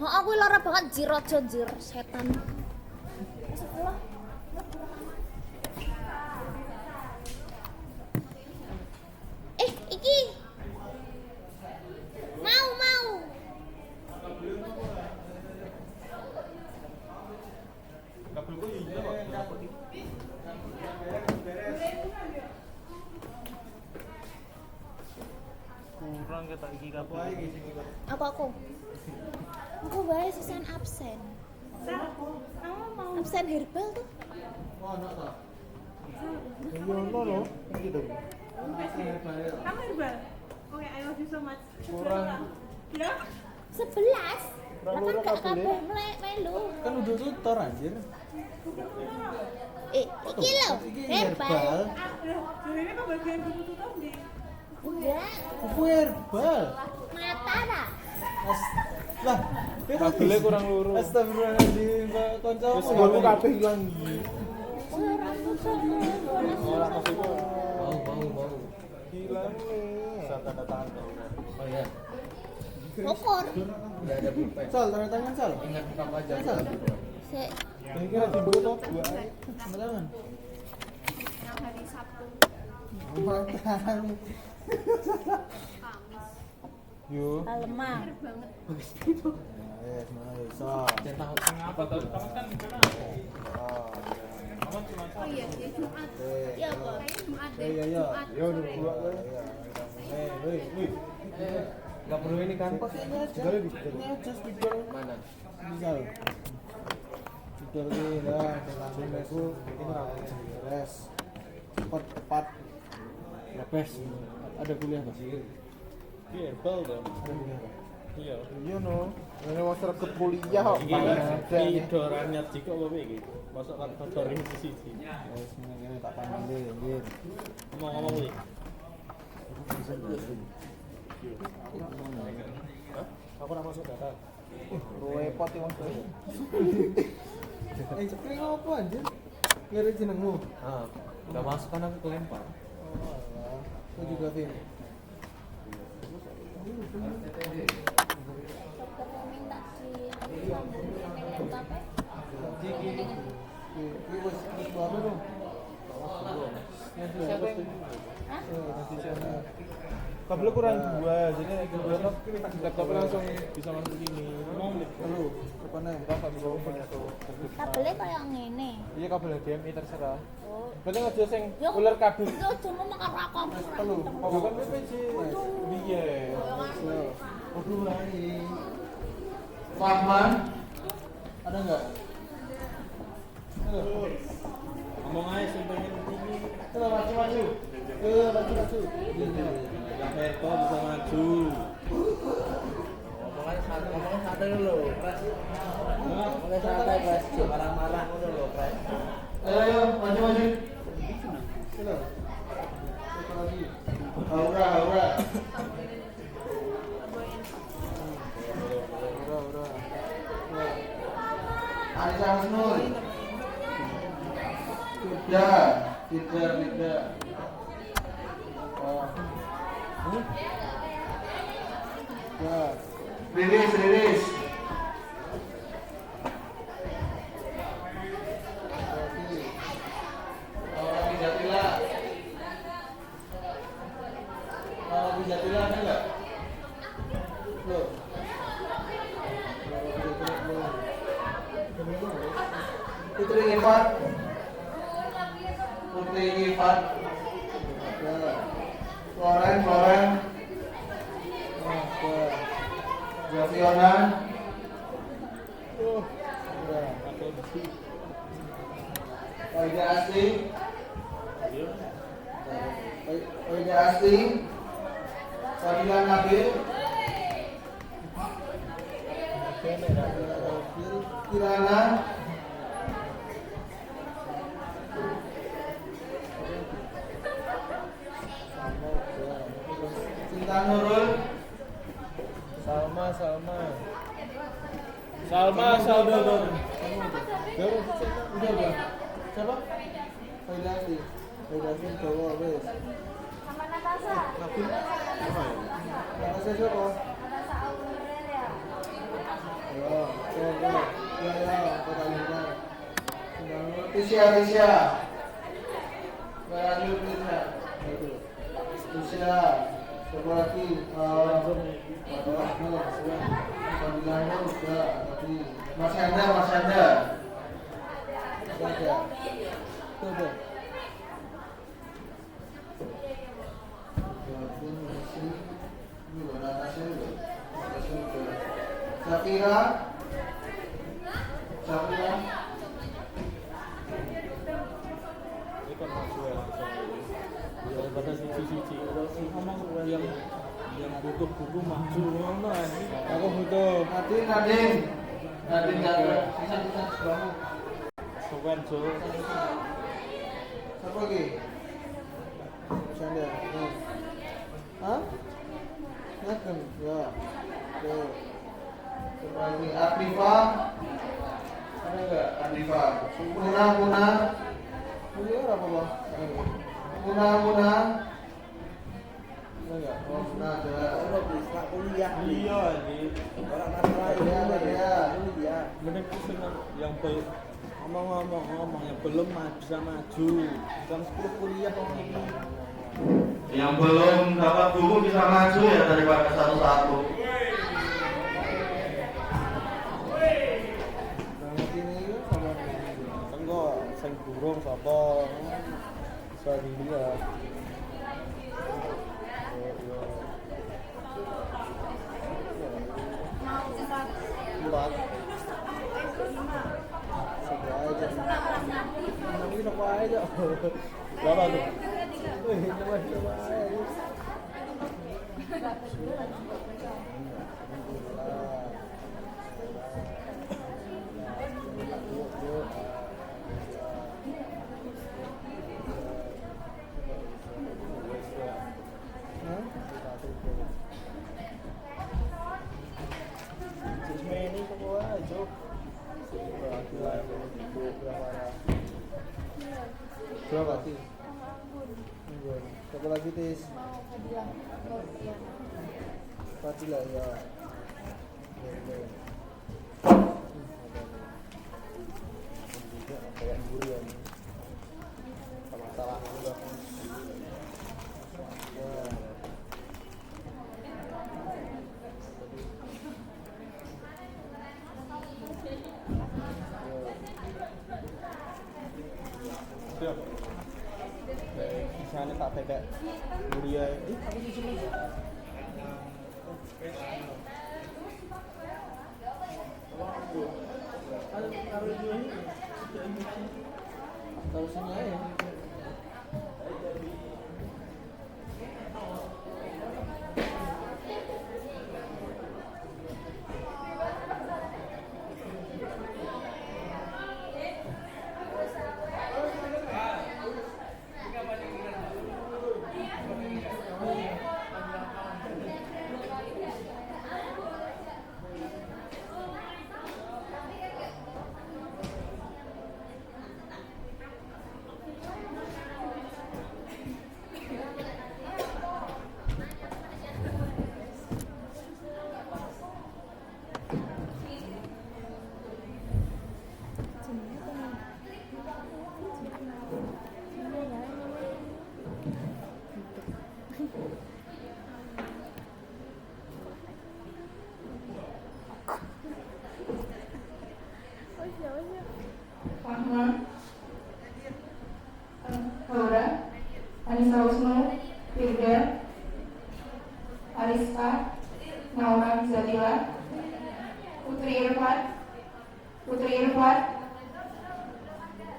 Oh, aku lara banget jir aja jir setan. Astagfirullah. Iki. Mau. Kabelku iya kok. Kurang kita iki kabel. Apa aku? Aku bae sisan absen. Kamu mau Absen herbal tuh. kamu herbal? Oke, I love you so much. Kurang. Ya? 11. Lah kan Kurang gak kabel kabeh melu. Kan udah tutor anjir. Iki lho, Iki herbal. Jadi ini kok bagian buku tutup nih? Enggak, Buku herbal. mata dah. Lah, Kabelnya kurang lurus. Astagfirullahaladzim, Pak Konco. Terus ngomongmu kabeh hilang iki. Ora tutup. Ora maksudku Mau. hilang nih. Saat tanda tangan kau. Oh iya. Ukur. Enggak ada pulpen. Sal, tanda tangan Sal. Ingat buka aja. Sal. Sik. Ini kira timbul toh dua hari. Tanda tangan. Yang hari Sabtu. Mantan. Yo. Lemah. Sal. Centang Apa tahu tamat kan di sana. Tamat cuma Oh iya, ya Jumat. Ya apa? Kayaknya Jumat deh. Iya. Jumat Ya udah sore. dua kan. Enggak perlu ini kan? Pakai ini aja. Segala di Ini aja speaker. Mana? Misal. Speaker ini lah, dengan aku ini rapat beres. Cepat. Lepes. Ada kuliah Pak? Iya, herbal dong. Ada kuliah Pak? Iya. Iya no. Ini mau serket kuliah kok. Iki dorannya jiko apa iki? Masuk kan dorin sisi. Wes ngene tak panggil nggih. Ngomong-ngomong iki. Hah? Aku ora masuk data. Repot iki Mas. Ceklek apa anjir? Ngeri jenengmu. Ah, udah masuk kan aku kelempar. Oh alah. Aku juga Vin. Dokter minta di laptopnya. Ini wis baru dong. Siapa yang? Hah? Nanti sana. Kabelnya kurang dua, jadi laptopnya langsung bisa masuk ini. Mau Halo, kemana? Bapak bisa open ya tuh. Kabelnya kayak ngene. Iya kabel HDMI terserah. Oh. Berarti aja sing Yo, ular kabel. Itu aja ngomong karo aku. Halo, Bukan PPJ. Iya. Aduh hari. Fahman? Ada nggak? Ngomong aja sing pengen ini. Maju. Maju. Eko bisa maju. Ngomongnya santai dulu, Pres. Ngomongnya santai, Pres. Jangan marah-marah dulu, Pres. Ayo, maju. Sila. Satu lagi. Aura. Aura. Aisyah Hasnul. Tidak. Oh. Ya. Riris. Jatila ada nggak? Loh. Putri Ifat. Floren. Javiona. Oida Asti. Fadila Nabil. Kirana. Cinta Nurul. Salma. Udah. Siapa? Fadila Asti cowok wes. Sama Natasha. Natasha siapa? Natasha Aurel ya. Ya. Alicia. Lanjut Alicia. Alicia. Siapa lagi? Fadilano udah tadi. Mas Hendra. Udah. Tuh. Safira. Ini kan maju ya langsung. Daripada siji-siji. Ngomong yang butuh buku maju ngono anjing. Aku butuh. Nadine jaga. Sisa sebahu. Sowen Jo. Siapa lagi? Sanda. Hah? Ngagem ya. Oke. Siapa lagi? Ardifa. Ada enggak? Ardifa. Muna. Kuliah apa, Bang? Muna. Ada enggak? Oh, Muna ada. Orang bisa kuliah. Iya anjing. Orang masalah Iya. kuliah. Mending pusing yang belum ngomong yang belum bisa maju. Jam 10 kuliah kok ini. Yang belum dapat buku bisa maju ya daripada satu-satu. Banget ini sama Tenggo sing burung sapa? Bisa dilihat. Yo. Mau 4. Buat Siapa aja. berapa tuh? Coba aja. Ini kok aja. Berapa sih? Siapa lagi Tis? Mau bilang ya. Fatila ya. Kayak durian. Sama salah juga. Siap. Kisahnya tak kayak durian. Aku di sini. Tahu sini aja. Rahman, Laura, Anissa Wisnu, Firda, Ariska, Naura Zatila, Putri Irfan,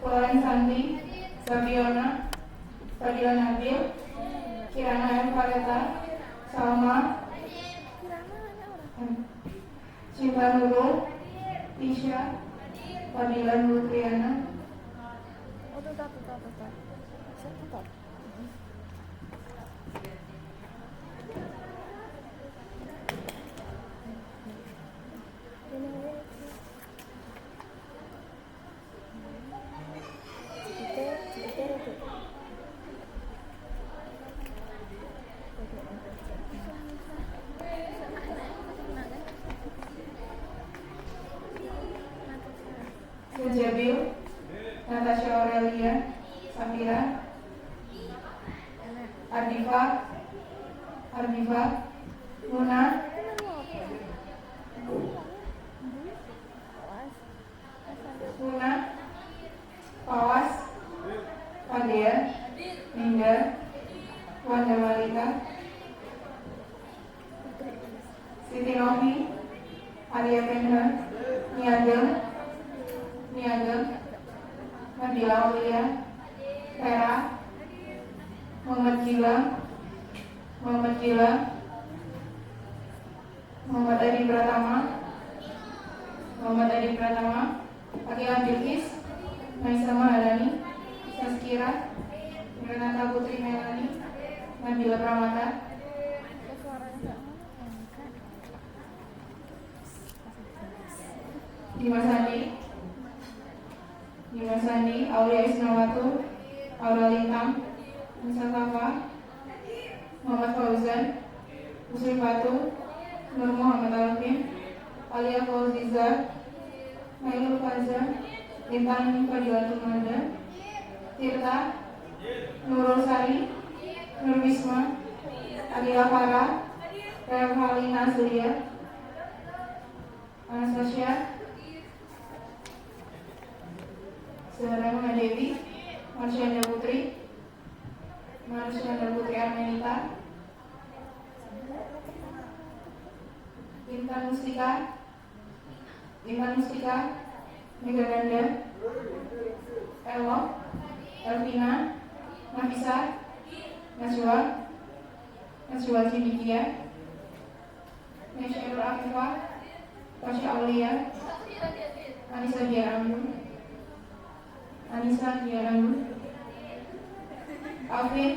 Polan Sandi, Sabiona, Fadila Nabil, Kirana M. Fareta, Salma, Cinta Nurul, Tisha, Fadila Nutriana. Oh, tuh. Sebentar. Sujabil, Natasha Ardifa, Luna, Luna, Pawas, Fadil, Linda, Wanda Malika, Siti Romi, Arya Pendra, Niagel, Nabila Aulia, Vera, Muhammad Gilang, Muhammad Adi Pratama, Akila Bilkis, Naisa Maharani, Saskira, Renata Putri Melani, Nabila Pramata, Dimas Sandi, Aulia Isnawatu, Aura Lintang, Musa Safa, Muhammad Fauzan, Muslim Batu, Nur Muhammad Alvin, Alia Fauziza, Nailul Faza, Intan Fadilatul Manda, Tirta, Nurul Sari, Nur Wisma, Adila Farah, Revalina Surya, Anastasia, Sarana Dewi, Marsyanda Putri Armenita, Intan Mustika, Megaranda, Elo, Elvina, Nafisa, Najwa Cidikia, Nesyairul Afifah, Tasya Aulia, Anissa Diarangun, Alvin,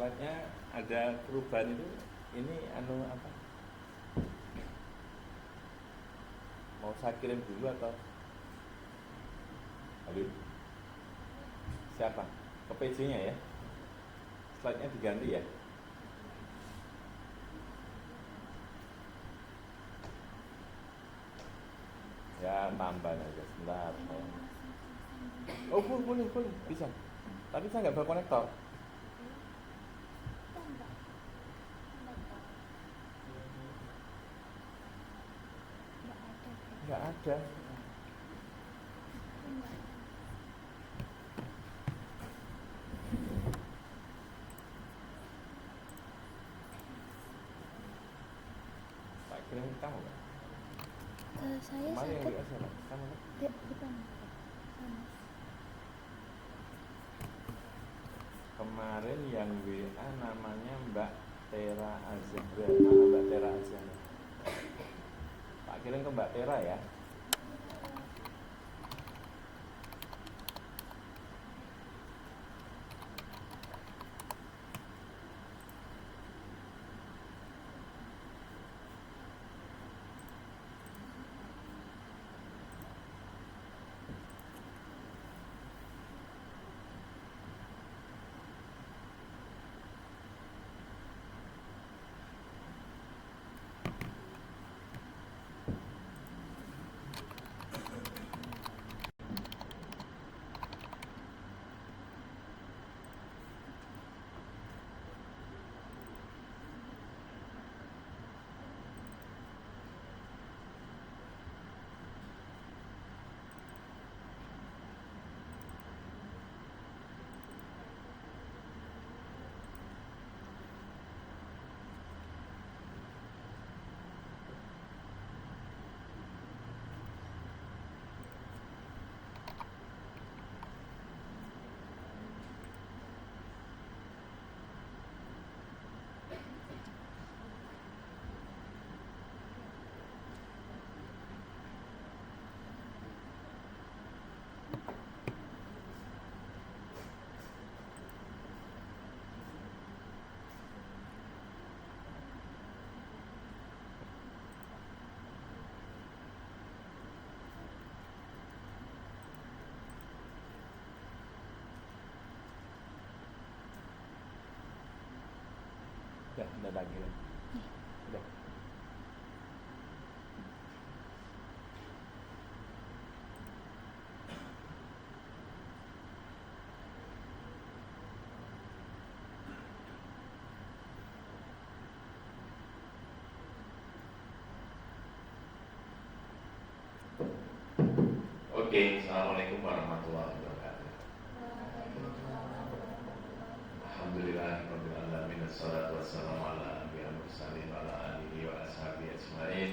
slide-nya ada perubahan itu. Ini anu apa? Mau saya kirim dulu atau? Halo? Siapa? Ke PJ-nya ya? Slide-nya diganti ya? Ya tambah aja sebentar. Oh boleh bisa. Tapi saya nggak bawa konektor. Nggak ada. Pak kirim kamu nggak? Saya Kemarin yang sakit. di sana, kamu kan? Bukan. Kemarin yang WA namanya Mbak Tera Azahra. Mana Mbak Tera Azahra? Pak kirim ke Mbak Tera ya. Udah lagi lah. Udah. Oke, assalamualaikum warahmatullahi wabarakatuh. Alhamdulillahirabbil alamin, wassalatu wassalamu ala anbiya'il mursalin wa ala alihi wa ashabihi ajmain.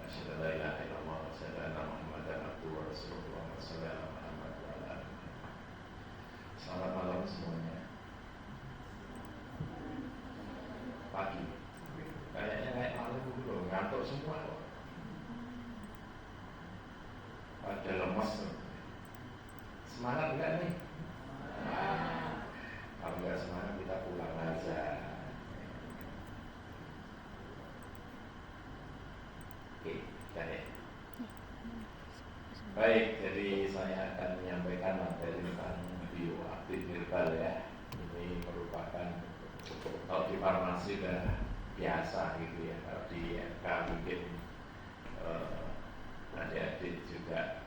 Asyhadu an la ilaha illallah wa asyhadu anna Muhammadan abduhu wa rasuluhu. Allahumma shalli ala Muhammad wa ala ali Muhammad. Selamat malam semuanya. Pagi. Kayaknya kayak malam dulu, ngantuk semua kok. Pada lemas tuh. Semangat enggak nih? Kalau enggak semangat kita pulang aja. Oke, sudah ya. Baik, jadi saya akan menyampaikan materi tentang bioaktif herbal ya. Ini merupakan kalau di farmasi udah biasa gitu ya. Kalau di FK mungkin adik-adik juga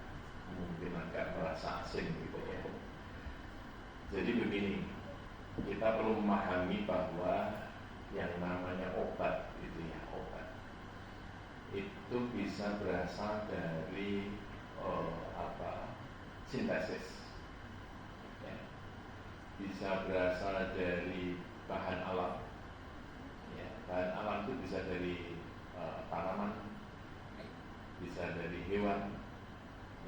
mungkin agak merasa asing gitu ya. Jadi begini, kita perlu memahami bahwa yang namanya obat itu ya, obat itu bisa berasal dari sintesis ya. Bisa berasal dari bahan alam ya. Bahan alam itu bisa dari tanaman, bisa dari hewan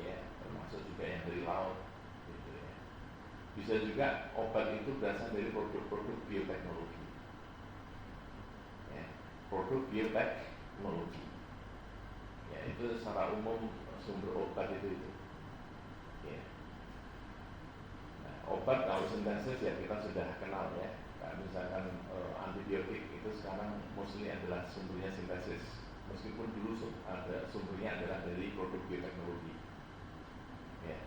ya, termasuk juga yang dari laut gitu ya. Bisa juga obat itu berasal dari produk-produk bioteknologi ya, produk bioteknologi ya, itu secara umum sumber obat itu ya. Nah, obat kalau sintesis ya kita sudah kenal ya. Kayak misalkan antibiotik itu sekarang mostly adalah sumbernya sintesis, meskipun dulu ada sumbernya adalah dari produk bioteknologi. Ya.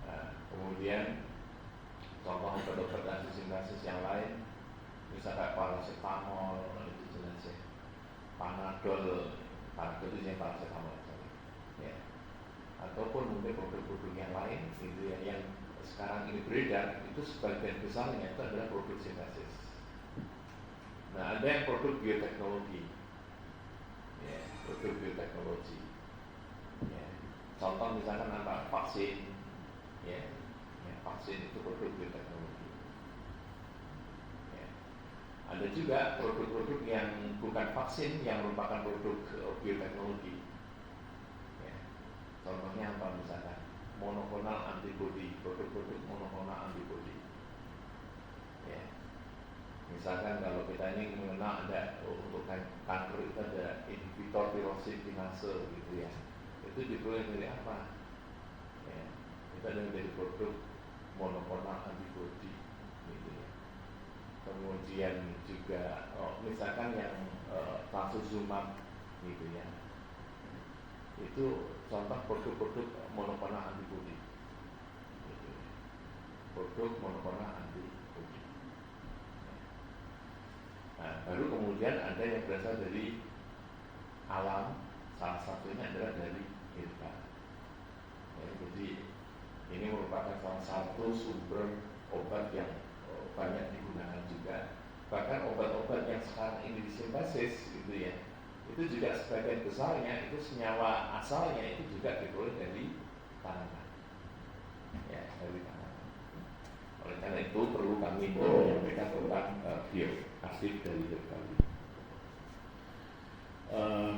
Nah, kemudian contoh obat-obat antisintesis yang lain, misalnya paracetamol itu jelas ya, panadol itu yang paracetamol, ya. Ataupun mungkin produk-produk yang lain, gitu ya, yang sekarang ini beredar itu sebagian besarnya itu adalah produk sintesis. Nah, ada yang produk bioteknologi, ya, produk bioteknologi. Ya. Contoh misalkan apa, vaksin, ya, vaksin itu produk bioteknologi. Ya. Ada juga produk-produk yang bukan vaksin yang merupakan produk bioteknologi. Ya. Contohnya apa misalkan? Monoklonal antibody, produk-produk monoklonal antibody. Ya. Misalkan kalau kita ini mengenal ada untuk kanker itu ada inhibitor tirosin kinase gitu ya. Itu diperoleh dari apa? Ya. Itu adalah dari produk monoklonal antibody gitu ya. Kemudian juga misalkan yang trastuzumab gitu ya. Itu contoh produk-produk monoklonal antibody. Gitu ya. Produk monoklonal antibody. Nah, baru kemudian ada yang berasal dari alam, salah satunya adalah dari herbal. Ya, jadi ini merupakan salah satu sumber obat yang banyak digunakan juga. Bahkan obat-obat yang sekarang ini disintesis gitu ya, itu juga sebagian besarnya itu senyawa asalnya itu juga diperoleh dari tanaman. Ya, dari tanaman. Oleh karena itu perlu kami menyampaikan tentang bioaktif dari herbal.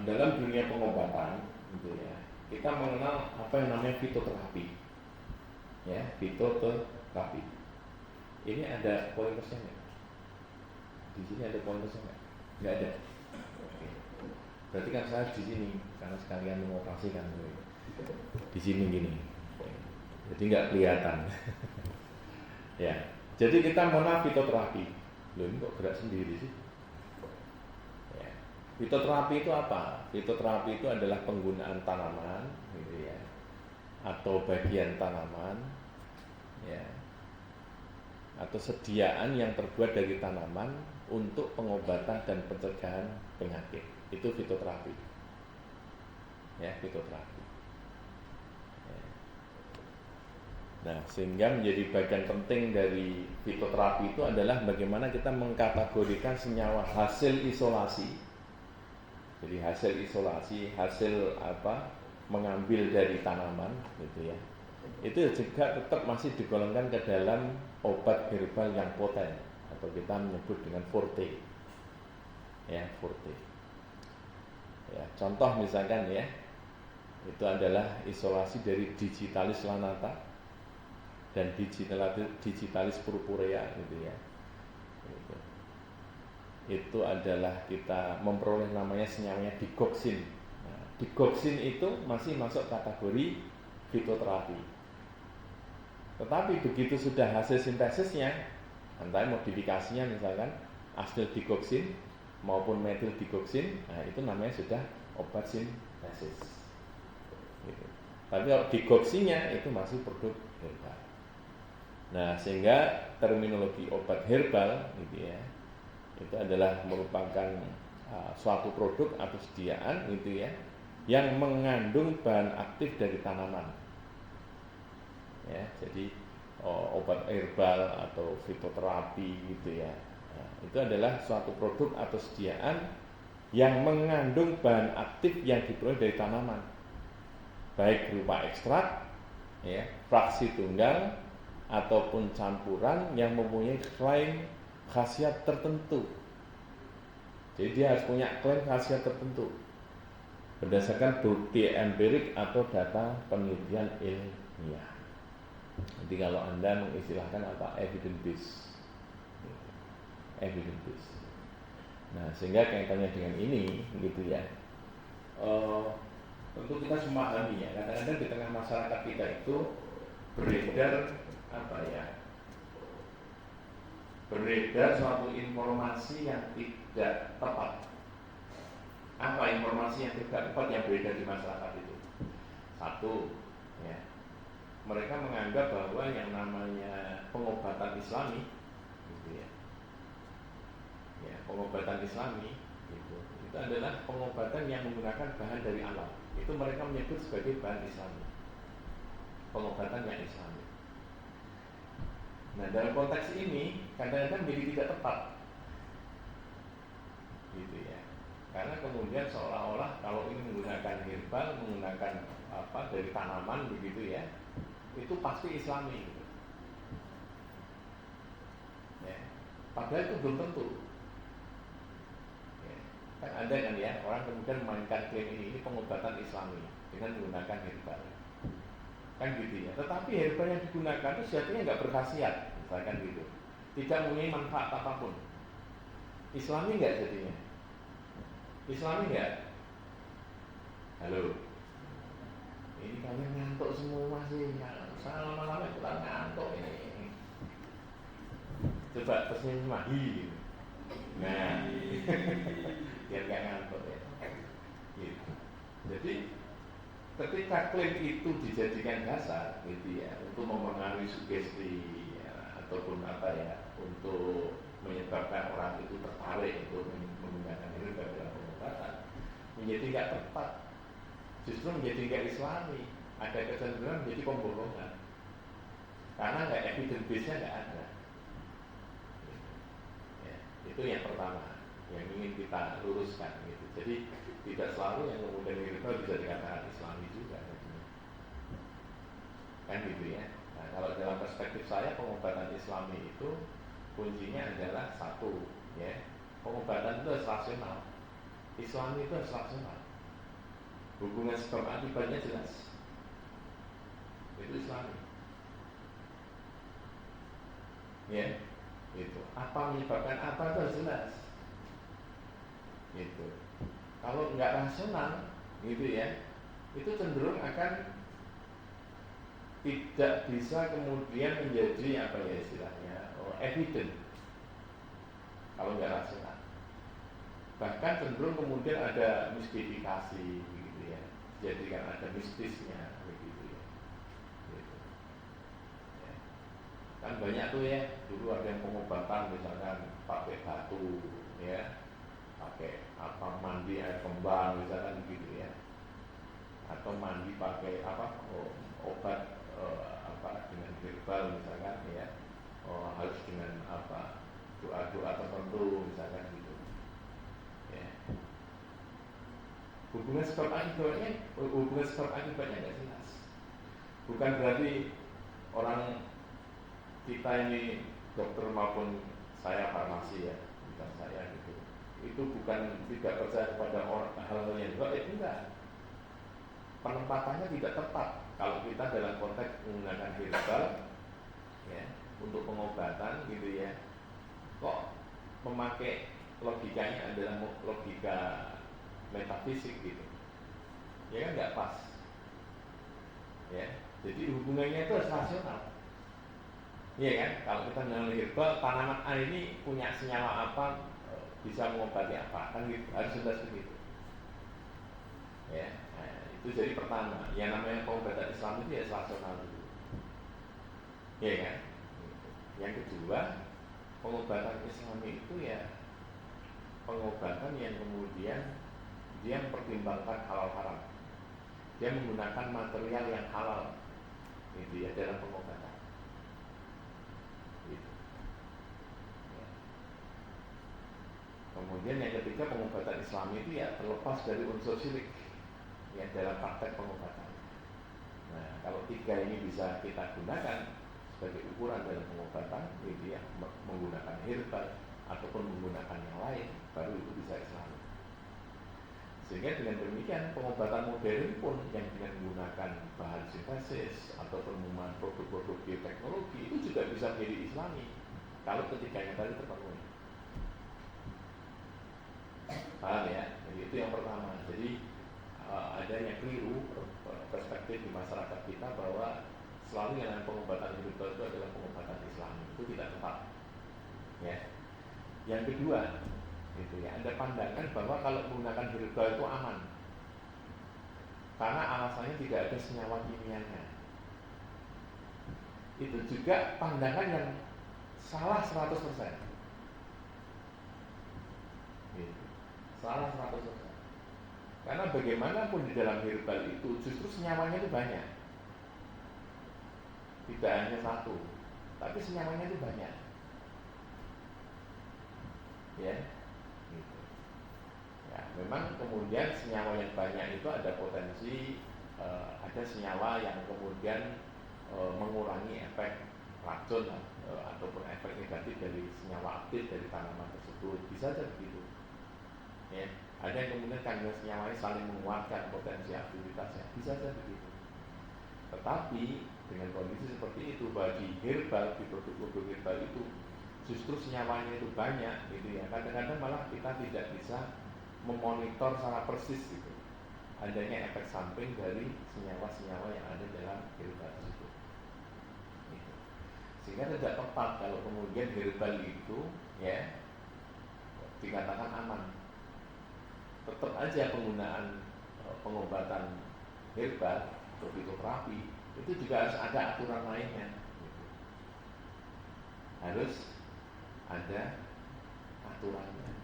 Dalam dunia pengobatan gitu ya, kita mengenal apa yang namanya fitoterapi. Ya, fitoterapi. Ini ada pointersnya nggak? Di sini ada pointersnya nggak? Nggak ada. Oke. Berarti kan saya di sini karena sekalian mengoperasikan di sini gini. Jadi nggak kelihatan. Ya. Jadi kita mengenal fitoterapi. Loh, ini kok gerak sendiri sih? Ya. Fitoterapi itu apa? Fitoterapi itu adalah penggunaan tanaman, gitu ya, atau bagian tanaman, ya, atau sediaan yang terbuat dari tanaman untuk pengobatan dan pencegahan penyakit. Itu fitoterapi. Ya, fitoterapi. Ya. Nah, sehingga menjadi bagian penting dari fitoterapi itu adalah bagaimana kita mengkategorikan senyawa hasil isolasi. Jadi hasil isolasi, hasil apa? Mengambil dari tanaman, gitu ya. Itu juga tetap masih digolongkan ke dalam obat herbal yang poten atau kita menyebut dengan forte. Ya, forte. Ya, contoh misalkan ya, itu adalah isolasi dari digitalis lanata dan digitalis purpurea gitu ya. Itu adalah kita memperoleh namanya senyawanya digoxin. Nah, digoxin itu masih masuk kategori fitoterapi. Tetapi begitu sudah hasil sintesisnya, antara modifikasinya misalkan asetil digoxin maupun metil digoxin, nah itu namanya sudah obat sintesis. Gitu. Tapi kalau digoxinnya itu masih produk herbal. Nah, sehingga terminologi obat herbal gitu ya, itu adalah merupakan suatu produk atau sediaan gitu ya, yang mengandung bahan aktif dari tanaman. Ya, jadi obat herbal atau fitoterapi gitu ya. Nah, itu adalah suatu produk atau sediaan yang mengandung bahan aktif yang diperoleh dari tanaman, baik berupa ekstrak, ya, fraksi tunggal ataupun campuran yang mempunyai klaim khasiat tertentu. Jadi dia harus punya klaim khasiat tertentu berdasarkan bukti empirik atau data penelitian ilmiah. Jadi kalau Anda mengistilahkan apa? Evidence based. Evidence based. Nah, sehingga kaitannya dengan ini gitu ya. Tentu kita memahami ya, kadang-kadang di tengah masyarakat kita itu beredar apa ya? beredar suatu informasi yang tidak tepat. Apa informasi yang tidak tepat yang beredar di masyarakat itu? Satu, ya, mereka menganggap bahwa yang namanya pengobatan Islami, gitu ya, pengobatan Islami itu adalah pengobatan yang menggunakan bahan dari alam. Itu mereka menyebut sebagai bahan Islami, pengobatan yang Islami. Nah, dalam konteks ini kadang-kadang menjadi tidak tepat, gitu ya. Karena kemudian seolah-olah kalau ini menggunakan herbal, menggunakan apa dari tanaman begitu ya, itu pasti Islami, gitu. Ya. Padahal itu belum tentu. Ya. Kan ada kan ya orang kemudian memainkan klaim ini pengobatan Islami dengan menggunakan herbal, kan gitu ya. Tetapi herbal yang digunakan itu sejatinya nggak berkhasiat, misalkan gitu, tidak mempunyai manfaat apapun. Islami nggak jadinya? Islami nggak? Halo, ini kalian ngantuk semua masih, saya lama-lama ikutan ngantuk ini. Coba tersenyum mahi, nah, biar nggak ngantuk ya. Gitu. Jadi ketika klaim itu dijadikan dasar, gitu ya, untuk mempengaruhi sugesti ya, ataupun apa ya, untuk menyebabkan orang itu tertarik untuk menggunakan ini dalam pengobatan, menjadi nggak tepat, justru menjadi nggak Islami, ada kecenderungan menjadi pembohongan, karena nggak evidence base-nya nggak ada. Ya, itu yang pertama yang ingin kita luruskan, gitu. Jadi tidak selalu yang kemudian itu bisa dikatakan Islami juga, kan gitu ya. Nah, kalau dalam perspektif saya pengobatan Islami itu kuncinya adalah satu, ya, pengobatan itu harus rasional. Islami itu harus rasional. Hubungan sebab akibatnya jelas. Itu Islami. Ya, itu. Apa menyebabkan apa itu harus jelas. Gitu. Kalau nggak rasional, gitu ya, itu cenderung akan tidak bisa kemudian menjadi apa ya istilahnya, evident. Kalau nggak rasional, bahkan cenderung kemudian ada mistifikasi, gitu ya, jadi kan ada mistisnya, begitu ya. Gitu. Ya. Kan banyak tuh ya, dulu ada yang pengobatan misalkan pakai batu, ya, pakai apa mandi air kembang misalkan gitu ya, atau mandi pakai apa obat apa dengan herbal misalkan ya, harus dengan apa doa-doa tertentu misalkan gitu ya. Hubungan sebab akibatnya nggak jelas. Bukan berarti orang kita ini dokter maupun saya farmasi ya, bukan saya gitu, itu bukan tidak percaya kepada orang hal-hal yang itu enggak. Penempatannya tidak tepat kalau kita dalam konteks menggunakan herbal ya untuk pengobatan gitu ya, kok memakai logikanya adalah logika metafisik gitu ya, kan nggak pas ya. Jadi hubungannya itu harus rasional, iya kan. Kalau kita menggunakan herbal, tanaman A ini punya senyawa apa, bisa mengobati apa, kan gitu, harus jelas begitu ya. Itu jadi pertama, yang namanya pengobatan Islam itu ya rasional dulu, ya kan. Yang kedua, pengobatan Islam itu ya pengobatan yang kemudian dia mempertimbangkan halal haram, dia menggunakan material yang halal, gitu ya, dalam pengobatan. Gitu. Ya. Kemudian yang ketiga, pengobatan Islam itu ya terlepas dari unsur syirik ya dalam praktek pengobatan. Nah, kalau tiga ini bisa kita gunakan sebagai ukuran dalam pengobatan, gitu ya, menggunakan herbal ataupun menggunakan yang lain, baru itu bisa Islam. Sehingga dengan demikian pengobatan modern pun yang dengan menggunakan bahan sintesis ataupun menggunakan produk-produk bioteknologi itu juga bisa menjadi Islami kalau ketiganya tadi terpenuhi. Paham ya? Jadi itu yang pertama. Jadi ada yang keliru perspektif di masyarakat kita bahwa selalu yang pengobatan herbal itu adalah pengobatan Islam, itu tidak tepat. Ya. Yang kedua, itu ya, ada pandangan bahwa kalau menggunakan herbal itu aman. Karena alasannya tidak ada senyawa kimianya. Itu juga pandangan yang salah 100%. Gitu. Salah 100%. Karena bagaimanapun di dalam herbal itu justru senyawanya itu banyak. Tidak hanya satu, tapi senyawanya itu banyak. Ya, gitu. Ya, memang kemudian senyawa yang banyak itu ada potensi ada senyawa yang kemudian mengurangi efek racun ataupun efek negatif dari senyawa aktif dari tanaman tersebut, bisa saja begitu. Ya, ada yang kemudian kandungan senyawanya saling menguatkan potensi aktivitasnya, bisa saja begitu. Tetapi dengan kondisi seperti itu, bagi herbal, di produk-produk herbal itu justru senyawanya itu banyak, gitu ya. Kadang-kadang malah kita tidak bisa memonitor secara persis gitu adanya efek samping dari senyawa-senyawa yang ada dalam herbal tersebut. Gitu. Sehingga tidak tepat kalau kemudian herbal itu ya dikatakan aman. Tetap aja penggunaan pengobatan herbal atau fitoterapi itu juga harus ada aturan lainnya. Gitu. Harus ada aturannya.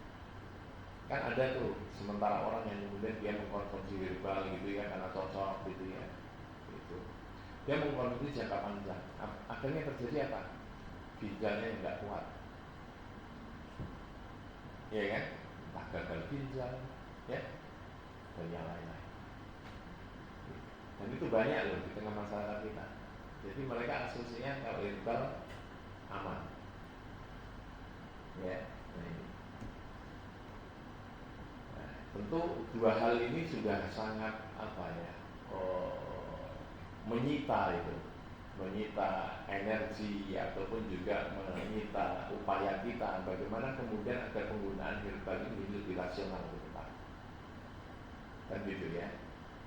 Kan ada tuh sementara orang yang kemudian dia mengkonsumsi herbal gitu ya karena cocok gitu ya, gitu. Dia mengkonsumsi jangka panjang. Akhirnya terjadi apa? Ginjalnya yang nggak kuat, ya kan? Entah gagal ginjal, ya, dan yang lain-lain. Dan itu banyak loh di tengah masyarakat kita. Jadi mereka asumsinya kalau herbal aman. Ya, nah, tentu dua hal ini sudah sangat menyita energi ataupun juga menyita upaya kita bagaimana kemudian agar penggunaan herbal ini menjadi lebih rasional ke depan. Kan gitu ya.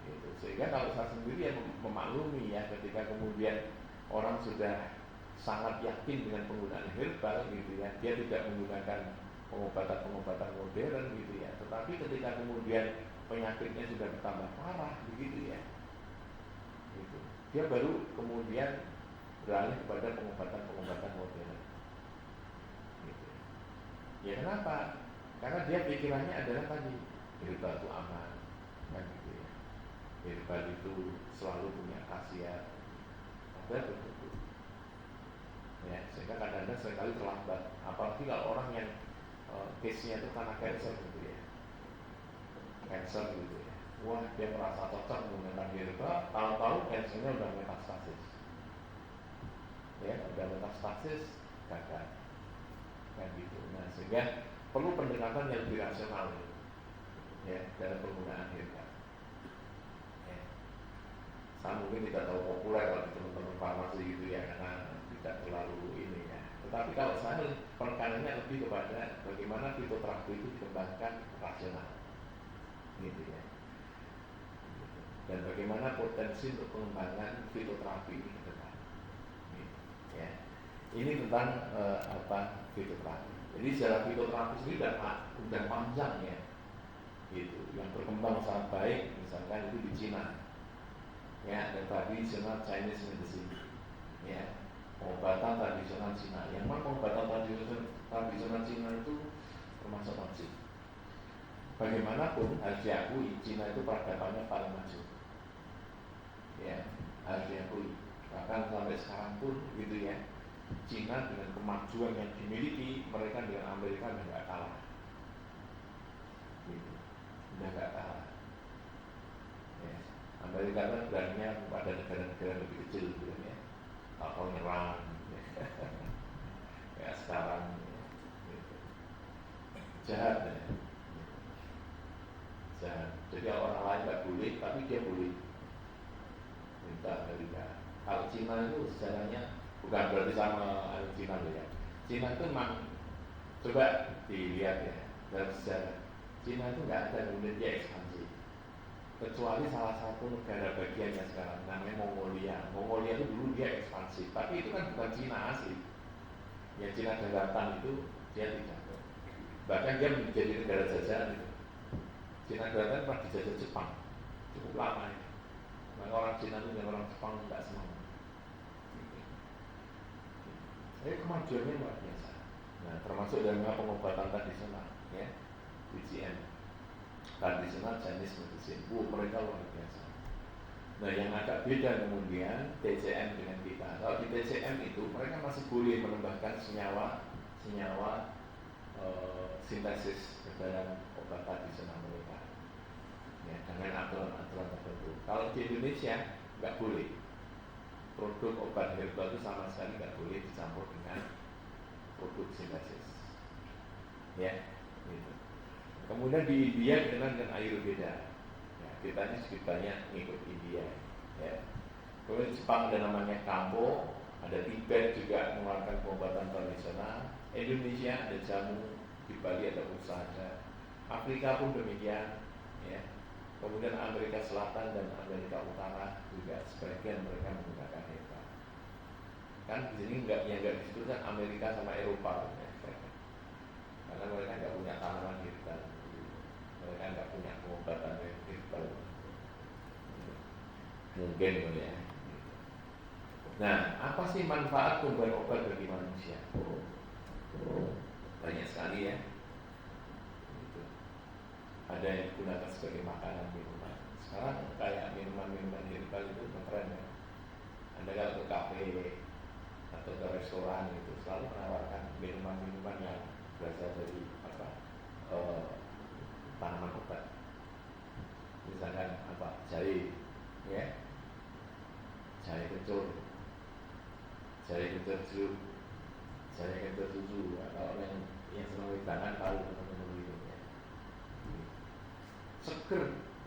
Gitu. Sehingga kalau saya sendiri ya memaklumi ya ketika kemudian orang sudah sangat yakin dengan penggunaan herbal gitu ya, dia tidak menggunakan pengobatan modern gitu ya, tetapi ketika kemudian penyakitnya sudah bertambah parah begitu ya, gitu, dia baru kemudian beralih kepada pengobatan modern gitu. Ya kenapa? Karena dia pikirannya adalah tadi herbal itu aman kan gitu ya, herbal itu selalu punya khasiat ada betul. Ya, sehingga kadang-kadang seringkali terlambat. Apalagi kalau orang yang case-nya itu karena cancer gitu ya, cancer gitu ya. Wah, dia merasa cocok menggunakan herbal, tahu-tahu cancernya udah metastasis. Ya, udah metastasis, gagal. Kan gitu. Nah, sehingga perlu pendekatan yang lebih rasional ya dalam penggunaan herbal. Ya. Saya mungkin tidak terlalu populer kalau teman-teman farmasi gitu ya, karena tidak terlalu ini ya. Tetapi kalau saya penekanannya lebih kepada bagaimana fitoterapi itu dikembangkan rasional, gitu ya. Dan bagaimana potensi untuk pengembangan fitoterapi ini ke depan. Gitu, ya. Ini tentang fitoterapi. Jadi secara fitoterapi sendiri udah panjang ya. Gitu. Yang berkembang sangat baik, misalkan itu di Cina. Ya, ada tradisional Chinese medicine. Ya. Pengobatan tradisional Cina. Yang mana pengobatan tradisional Cina itu termasuk wajib. Bagaimanapun harus diakui Cina itu peradabannya paling maju. Ya, harus diakui. Bahkan sampai sekarang pun gitu ya, Cina dengan kemajuan yang dimiliki mereka dengan Amerika sudah nggak kalah. Gitu. Sudah nggak kalah. Ya. Amerika kan beraninya pada negara-negara lebih kecil gitu ya. Atau nyerang ya sekarang gitu. Jahat ya. Jahat. Jadi orang lain nggak boleh, tapi dia boleh minta Amerika. Kalau Cina itu sejarahnya bukan berarti sama Cina loh ya. Cina itu memang coba dilihat ya dalam sejarah. Cina itu nggak ada kemudian dia ekspansi. Kecuali salah satu negara bagiannya sekarang namanya Mongolia. Mongolia itu dulu dia ekspansi, tapi itu kan bukan Cina asli. Ya Cina daratan itu Dia tidak. Bahkan dia menjadi negara jajahan itu. Cina Selatan pernah dijajah Jepang cukup lama ya. Maka orang Cina itu dan orang Jepang tidak senang. Jadi kemajuannya luar biasa. Nah, termasuk dalam pengobatan tradisional, ya, TCM, tradisional Chinese medicine. Mereka luar biasa. Nah, yang agak beda kemudian TCM dengan kita. Kalau di TCM itu mereka masih boleh menambahkan senyawa sintesis ke dalam obat tradisional mereka, ya, dengan aturan-aturan tertentu. Kalau di Indonesia nggak boleh. Produk obat herbal itu sama sekali nggak boleh dicampur dengan produk sintesis, ya, gitu. Kemudian di India dikenal dengan Ayurveda. Ya, kita ini sedikit banyak ngikut India, ya. Kemudian di Jepang ada namanya Kampo, ada Tibet juga mengeluarkan pengobatan tradisional. Indonesia ada jamu, di Bali ada Usada, Afrika pun demikian, ya. Kemudian Amerika Selatan dan Amerika Utara juga sebagian mereka menggunakan herbal. Kan di sini nggak disebutkan Amerika sama Eropa, ya. Karena mereka nggak punya tanaman herbal, mereka nggak punya pengobatan herbal. Mungkin ya. Nah, apa sih manfaat tumbuhan obat bagi manusia? Banyak sekali, ya. Gitu. Ada yang digunakan sebagai makanan, minuman. Sekarang kayak minuman-minuman herbal itu keren, ya. Anda kalau ke kafe atau ke restoran itu selalu menawarkan minuman-minuman yang berasal dari tanaman obat. Misalkan jahe, ya, jahe kencur, jahe kencur jeruk, jahe kencur susu. Kalau yang senang wedangan tahu teman-teman itu, ya. Seger,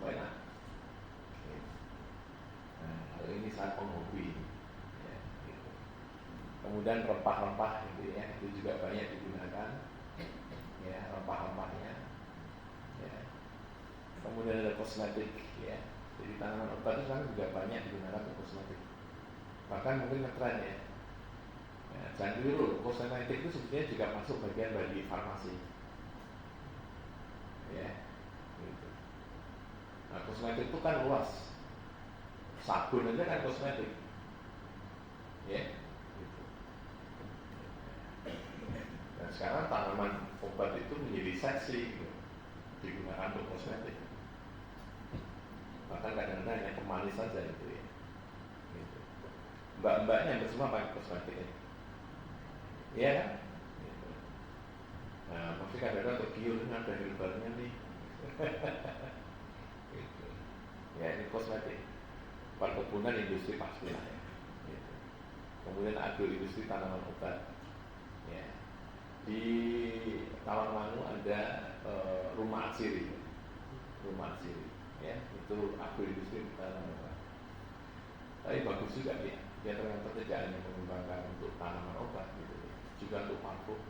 enak. Nah, kalau ini saya penghobi, ya, gitu. Kemudian rempah-rempah gitu, ya, itu juga banyak digunakan, ya, rempah-rempahnya, ya. Kemudian ada kosmetik, ya. Jadi tanaman obat itu kan juga banyak digunakan untuk kosmetik. Bahkan mungkin ngetren, ya. Ya, jangan keliru, kosmetik itu sebetulnya juga masuk bagian dari farmasi, ya, gitu. Nah, kosmetik itu kan luas. Sabun aja kan kosmetik, ya, gitu. Dan sekarang tanaman obat itu menjadi seksi, gitu, digunakan untuk kosmetik. Bahkan kadang-kadang hanya pemanis saja itu, ya, gitu. Mbak-mbaknya semua pakai kosmetik, ya, ya kan? Gitu. Nah, maksudnya kadang-kadang tergiur ada herbalnya nih. Gitu. Ya, ini kosmetik. Perkebunan industri pasti lah, ya. Gitu. Kemudian agroindustri tanaman obat, ya. Di Tawangmangu ada rumah atsiri, ya, itu agroindustri tanaman obat. Tapi bagus juga, ya. Dia ternyata tidak hanya mengembangkan untuk tanaman obat, gitu, ya. Juga untuk parfum,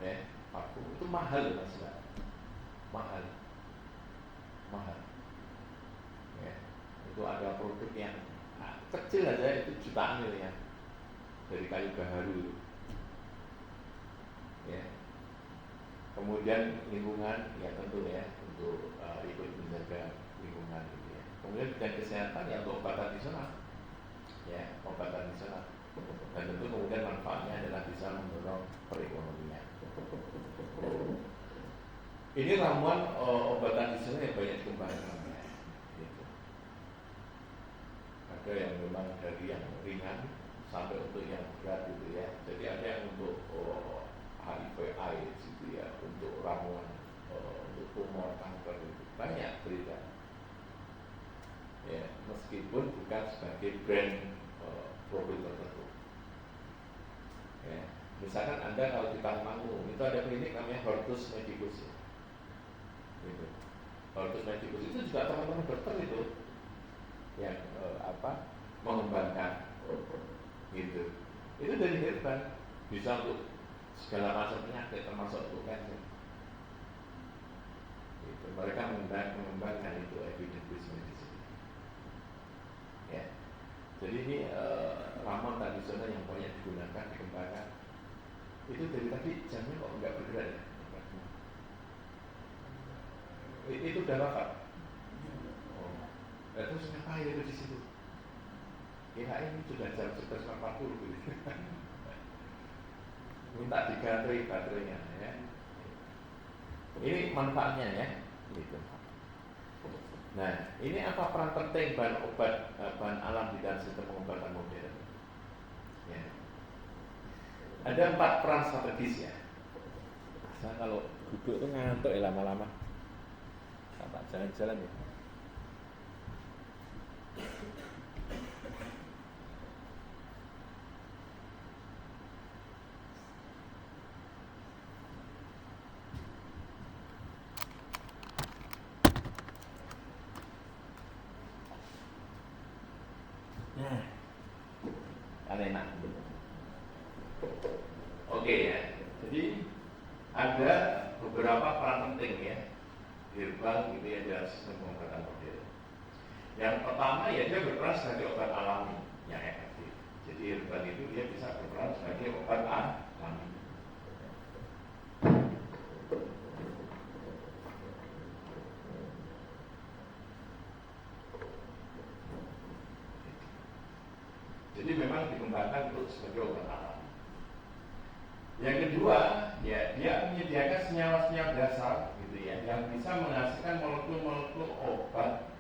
ya. Parfum itu mahal, Mas, mahal, ya. Itu ada produk yang kecil aja itu jutaan miliar dari kayu baharu, ya. Kemudian lingkungan, ya, tentu, ya, untuk ikut menjaga lingkungan, gitu, ya. Kemudian bidang kesehatan, ya, untuk obat tradisional, ya, obat tradisional. Dan tentu kemudian manfaatnya adalah bisa mendorong perekonomian. Ini ramuan obat tradisional yang banyak dikembangkan, ya, gitu. Ada yang memang dari yang ringan sampai untuk yang berat, gitu, ya. Jadi ada yang untuk HIV/AIDS, gitu, ya, untuk ramuan untuk tumor, kanker, gitu. Banyak beda, ya, meskipun bukan sebagai brand produk tertentu, ya. Misalkan Anda kalau di Tawangmangu itu ada klinik namanya Hortus Medicus, ya. Gitu. Hortus Medicus itu juga teman-teman dokter itu yang mengembangkan, gitu. Itu dari herbal, bisa untuk segala macam penyakit termasuk untuk kanker, gitu. Mereka mengembangkan itu evidence-based medicine, ya. Jadi ini ramuan tradisional yang banyak digunakan, dikembangkan, Itu dari tadi jamnya kok nggak bergerak ya? Itu udah wafat. Oh, terus ngapain itu di situ? Kirain sudah jam 11.40 gitu. Minta diganti baterainya ya. Ini manfaatnya ya, gitu. Nah, ini apa peran penting bahan obat, bahan alam di dalam sistem pengobatan modern? Ya. Ada 4 peran strategis ya. Saya kalau duduk tuh ngantuk ya lama-lama. Tak jalan-jalan ya. Nah, kan enak. Oke ya. Jadi ada beberapa peran penting ya herbal gitu ya dalam sistem pengobatan modern. Yang pertama ya dia berperan sebagai obat alami yang efektif. Jadi herbal itu dia bisa berperan sebagai obat alami. Jadi memang dikembangkan untuk sebagai obat alami. Yang kedua, ya dia menyediakan senyawa-senyawa dasar gitu ya, yang bisa menghasilkan molekul-molekul obat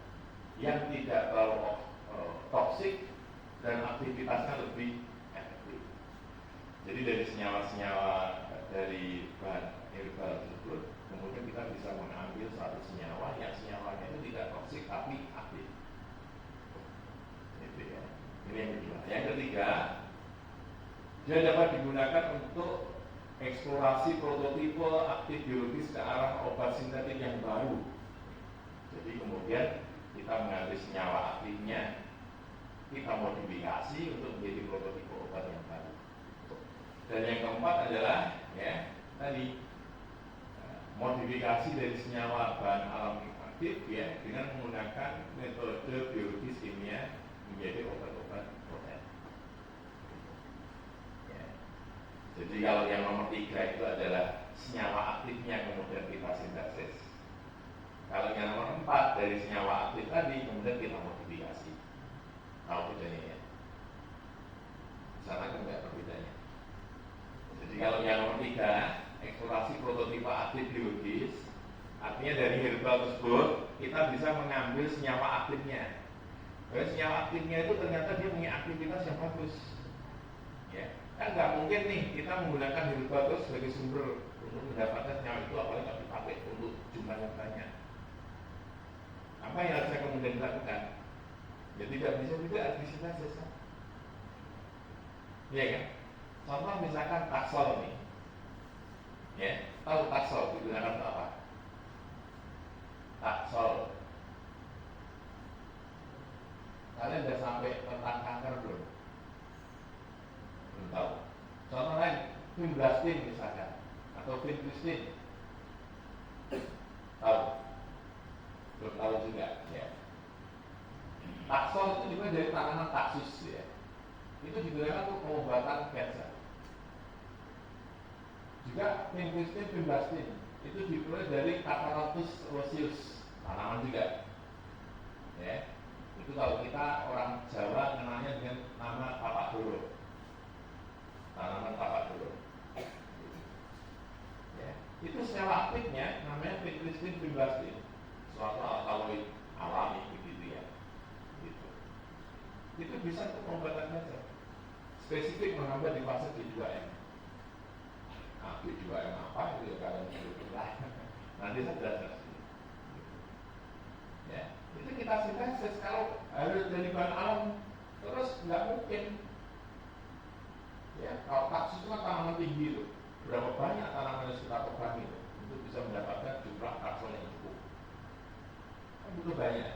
yang tidak terlalu toksik dan aktivitasnya lebih efektif. Jadi dari senyawa-senyawa dari bahan herbal tersebut, kemudian kita bisa mengambil satu senyawa yang senyawanya itu tidak toksik tapi aktif. Gitu ya. Ini yang kedua. Yang ketiga, dia dapat digunakan untuk eksplorasi prototipe aktif biologis ke arah obat sintetik yang baru. Jadi kemudian kita mengambil senyawa aktifnya, kita modifikasi untuk menjadi prototipe obat yang baru. Dan yang keempat adalah ya tadi modifikasi dari senyawa bahan alami aktif ya dengan menggunakan metode biologis kimia menjadi obat-obat poten. Jadi kalau yang nomor 3 itu adalah senyawa aktifnya kemudian kita sintesis. Kalau yang nomor 4 dari senyawa aktif tadi kemudian kita modifikasi. Tahu bedanya ya? Sana kan enggak perbedaannya. Jadi kalau yang nomor 3 eksplorasi prototipe aktif biologis, artinya dari herbal tersebut kita bisa mengambil senyawa aktifnya. Karena senyawa aktifnya itu ternyata dia punya aktivitas yang bagus. Ya. Kan nggak mungkin nih kita menggunakan herbal terus sebagai sumber untuk mendapatkan senyawa itu apalagi kalau dipakai untuk jumlah yang banyak. Apa yang harus saya kemudian dilakukan? Ya tidak bisa juga disintesis kan? Iya kan? Contoh misalkan taksol nih, ya tahu taksol digunakan untuk apa? Taksol. Kalian udah sampai tentang kanker belum? Belum tahu. Contoh lain, vinblastine misalkan, atau vincristine. Tahu? Belum tahu juga. Ya. Taksol itu juga dari tanaman taksus ya. Itu digunakan untuk pengobatan kanker. Juga vincristine, vinblastine itu diperoleh dari Cathartus rosseus, tanaman juga. Ya. Itu kalau kita orang Jawa namanya dengan nama tapak doro. Tanaman tapak doro. Ya. Itu senyawa aktifnya namanya vincristine, vinblastine. Suatu alkaloid alami begitu ya. Gitu. Itu bisa untuk pengobatan kanker. Spesifik menambah di fase B2M. Nah, B2M apa itu ya kalian sebutkan lah. Nanti saya jelaskan. Ya, itu kita sintesis kalau harus dari bahan alam terus nggak mungkin. Ya, kalau taksus itu kan tanaman tinggi itu, berapa banyak tanaman yang kita tebangi itu untuk bisa mendapatkan jumlah taksol yang cukup. Kan butuh banyak.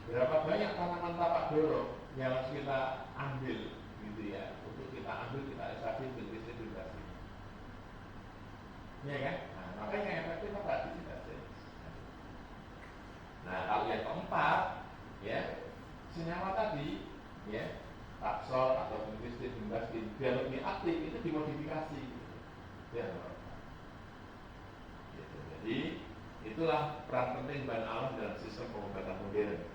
Berapa banyak tanaman tapak doro yang harus kita ambil gitu ya, untuk kita ambil kita ekstraksi vincristine. Iya kan? Nah, makanya yang efektif apa disintesis. Nah, kalau yang keempat, ya senyawa tadi, ya Taksol atau Kristin, Bimbastin, biar lebih aktif itu dimodifikasi. Ya, gitu. Jadi itulah peran penting bahan alam dalam sistem pengobatan modern.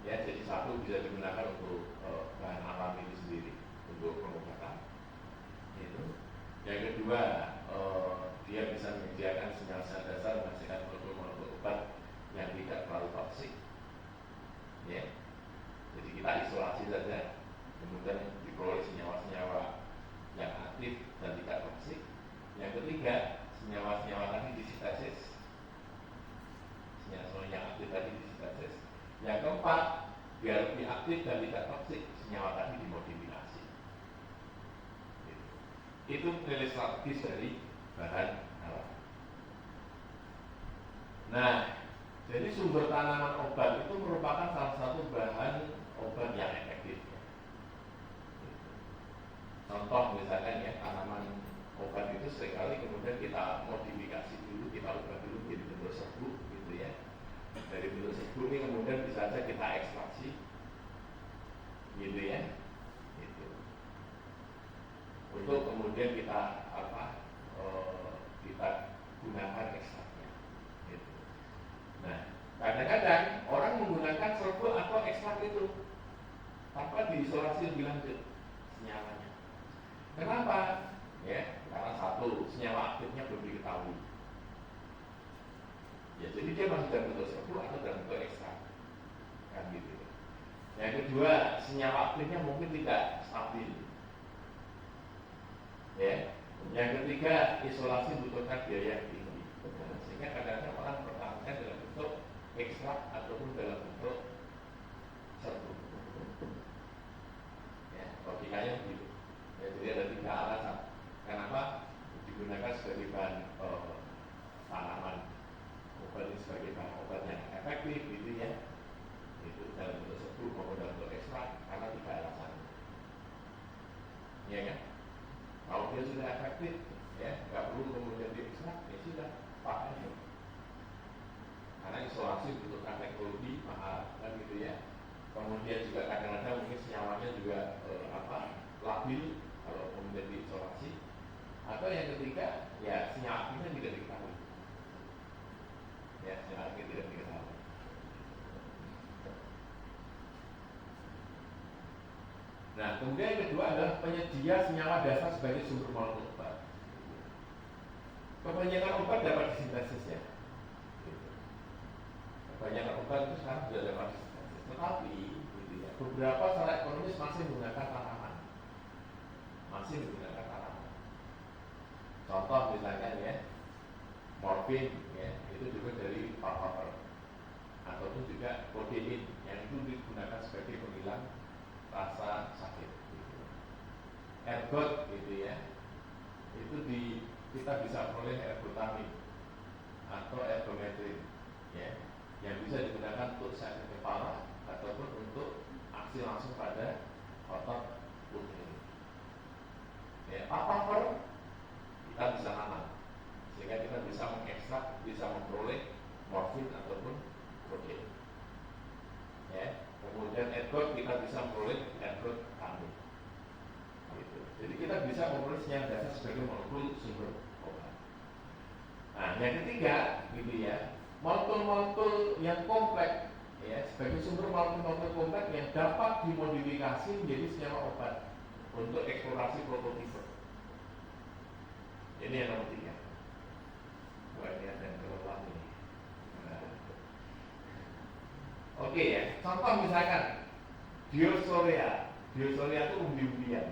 Ya, jadi satu bisa digunakan untuk bahan alam itu sendiri untuk pengobatan. Itu. Yang kedua, dia bisa menyediakan senyawa dasar menghasilkan molekul-molekul obat yang tidak terlalu toksik. Ya. Jadi kita isolasi saja, kemudian diperoleh senyawa-senyawa yang aktif dan tidak toksik. Yang ketiga, senyawa-senyawa tadi disintesis. Senyawa yang aktif tadi disintesis. Yang keempat, biar lebih aktif dan tidak toksik, senyawa tadi dimodifikasi. Itu nilai strategis dari bahan alam. Nah, jadi sumber tanaman obat itu merupakan salah satu bahan obat yang efektif. Contoh misalkan ya, tanaman obat itu seringkali kemudian kita modifikasi dulu, kita ubah dulu menjadi bentuk serbuk gitu ya. Dari bentuk serbuk ini kemudian bisa saja kita ekstraksi gitu ya. Gitu. Untuk kemudian kita kita gunakan ekstraknya gitu. Nah, kadang-kadang orang menggunakan serbuk atau ekstrak itu tanpa diisolasi lebih lanjut senyawanya. Kenapa? Ya, karena satu, senyawa aktifnya belum diketahui. Ya, jadi dia masih dalam bentuk serbuk atau dalam bentuk ekstrak, kan gitu. Yang kedua, senyawa aktifnya mungkin tidak stabil. Ya, yang ketiga, isolasi butuhkan biaya yang tinggi. Sehingga kadang-kadang orang pertahankan dalam bentuk ekstrak ataupun dalam bentuk serbuk. Ya, logikanya begitu. Ya, jadi ada 3 alasan. Kenapa digunakan sebagai bahan tanaman obat ini sebagai bahan obat yang efektif gitu ya. Itu dalam bentuk serbuk maupun dalam bentuk ekstrak karena 3 alasan. Iya kan? Kalau dia sudah efektif, ya nggak perlu kemudian diekstrak, ya sudah pakai. Karena isolasi butuhkan teknologi mahal, kan gitu ya. Kemudian juga kadang-kadang mungkin senyawanya juga labil kalau kemudian diisolasi. Atau yang ketiga, ya senyawa aktifnya tidak diketahui. Ya, senyawa aktifnya tidak diketahui. Nah, kemudian yang kedua adalah penyedia senyawa dasar sebagai sumber molekul obat. Kebanyakan obat dapat disintesis ya. Kebanyakan obat itu sekarang sudah dapat disintesis. Tetapi, gitu ya, beberapa secara ekonomis masih menggunakan tanaman. Contoh misalnya ya, morfin ya, itu juga dari papaver. Ataupun juga kodein yang itu digunakan sebagai penghilang rasa sakit gitu. Ergot gitu ya, itu kita bisa peroleh ergotamin atau ergometrin ya, yang bisa digunakan untuk sakit kepala ataupun untuk aksi langsung pada otot putih. Ya, papaver kita bisa tanam sehingga kita bisa mengekstrak, bisa memperoleh morfin ataupun kodein ya. Kemudian ergot kita bisa memperoleh ergot tamin gitu. Jadi kita bisa memperoleh senyawa dasar sebagai molekul sumber obat. Nah, yang ketiga gitu ya, molekul-molekul yang kompleks ya, sebagai sumber molekul-molekul kompleks yang dapat dimodifikasi menjadi senyawa obat untuk eksplorasi prototipe. Ini yang nomor 3. Bagian dan kelompok ini. Oke ya, contoh misalkan Diosorea itu umbi-umbian.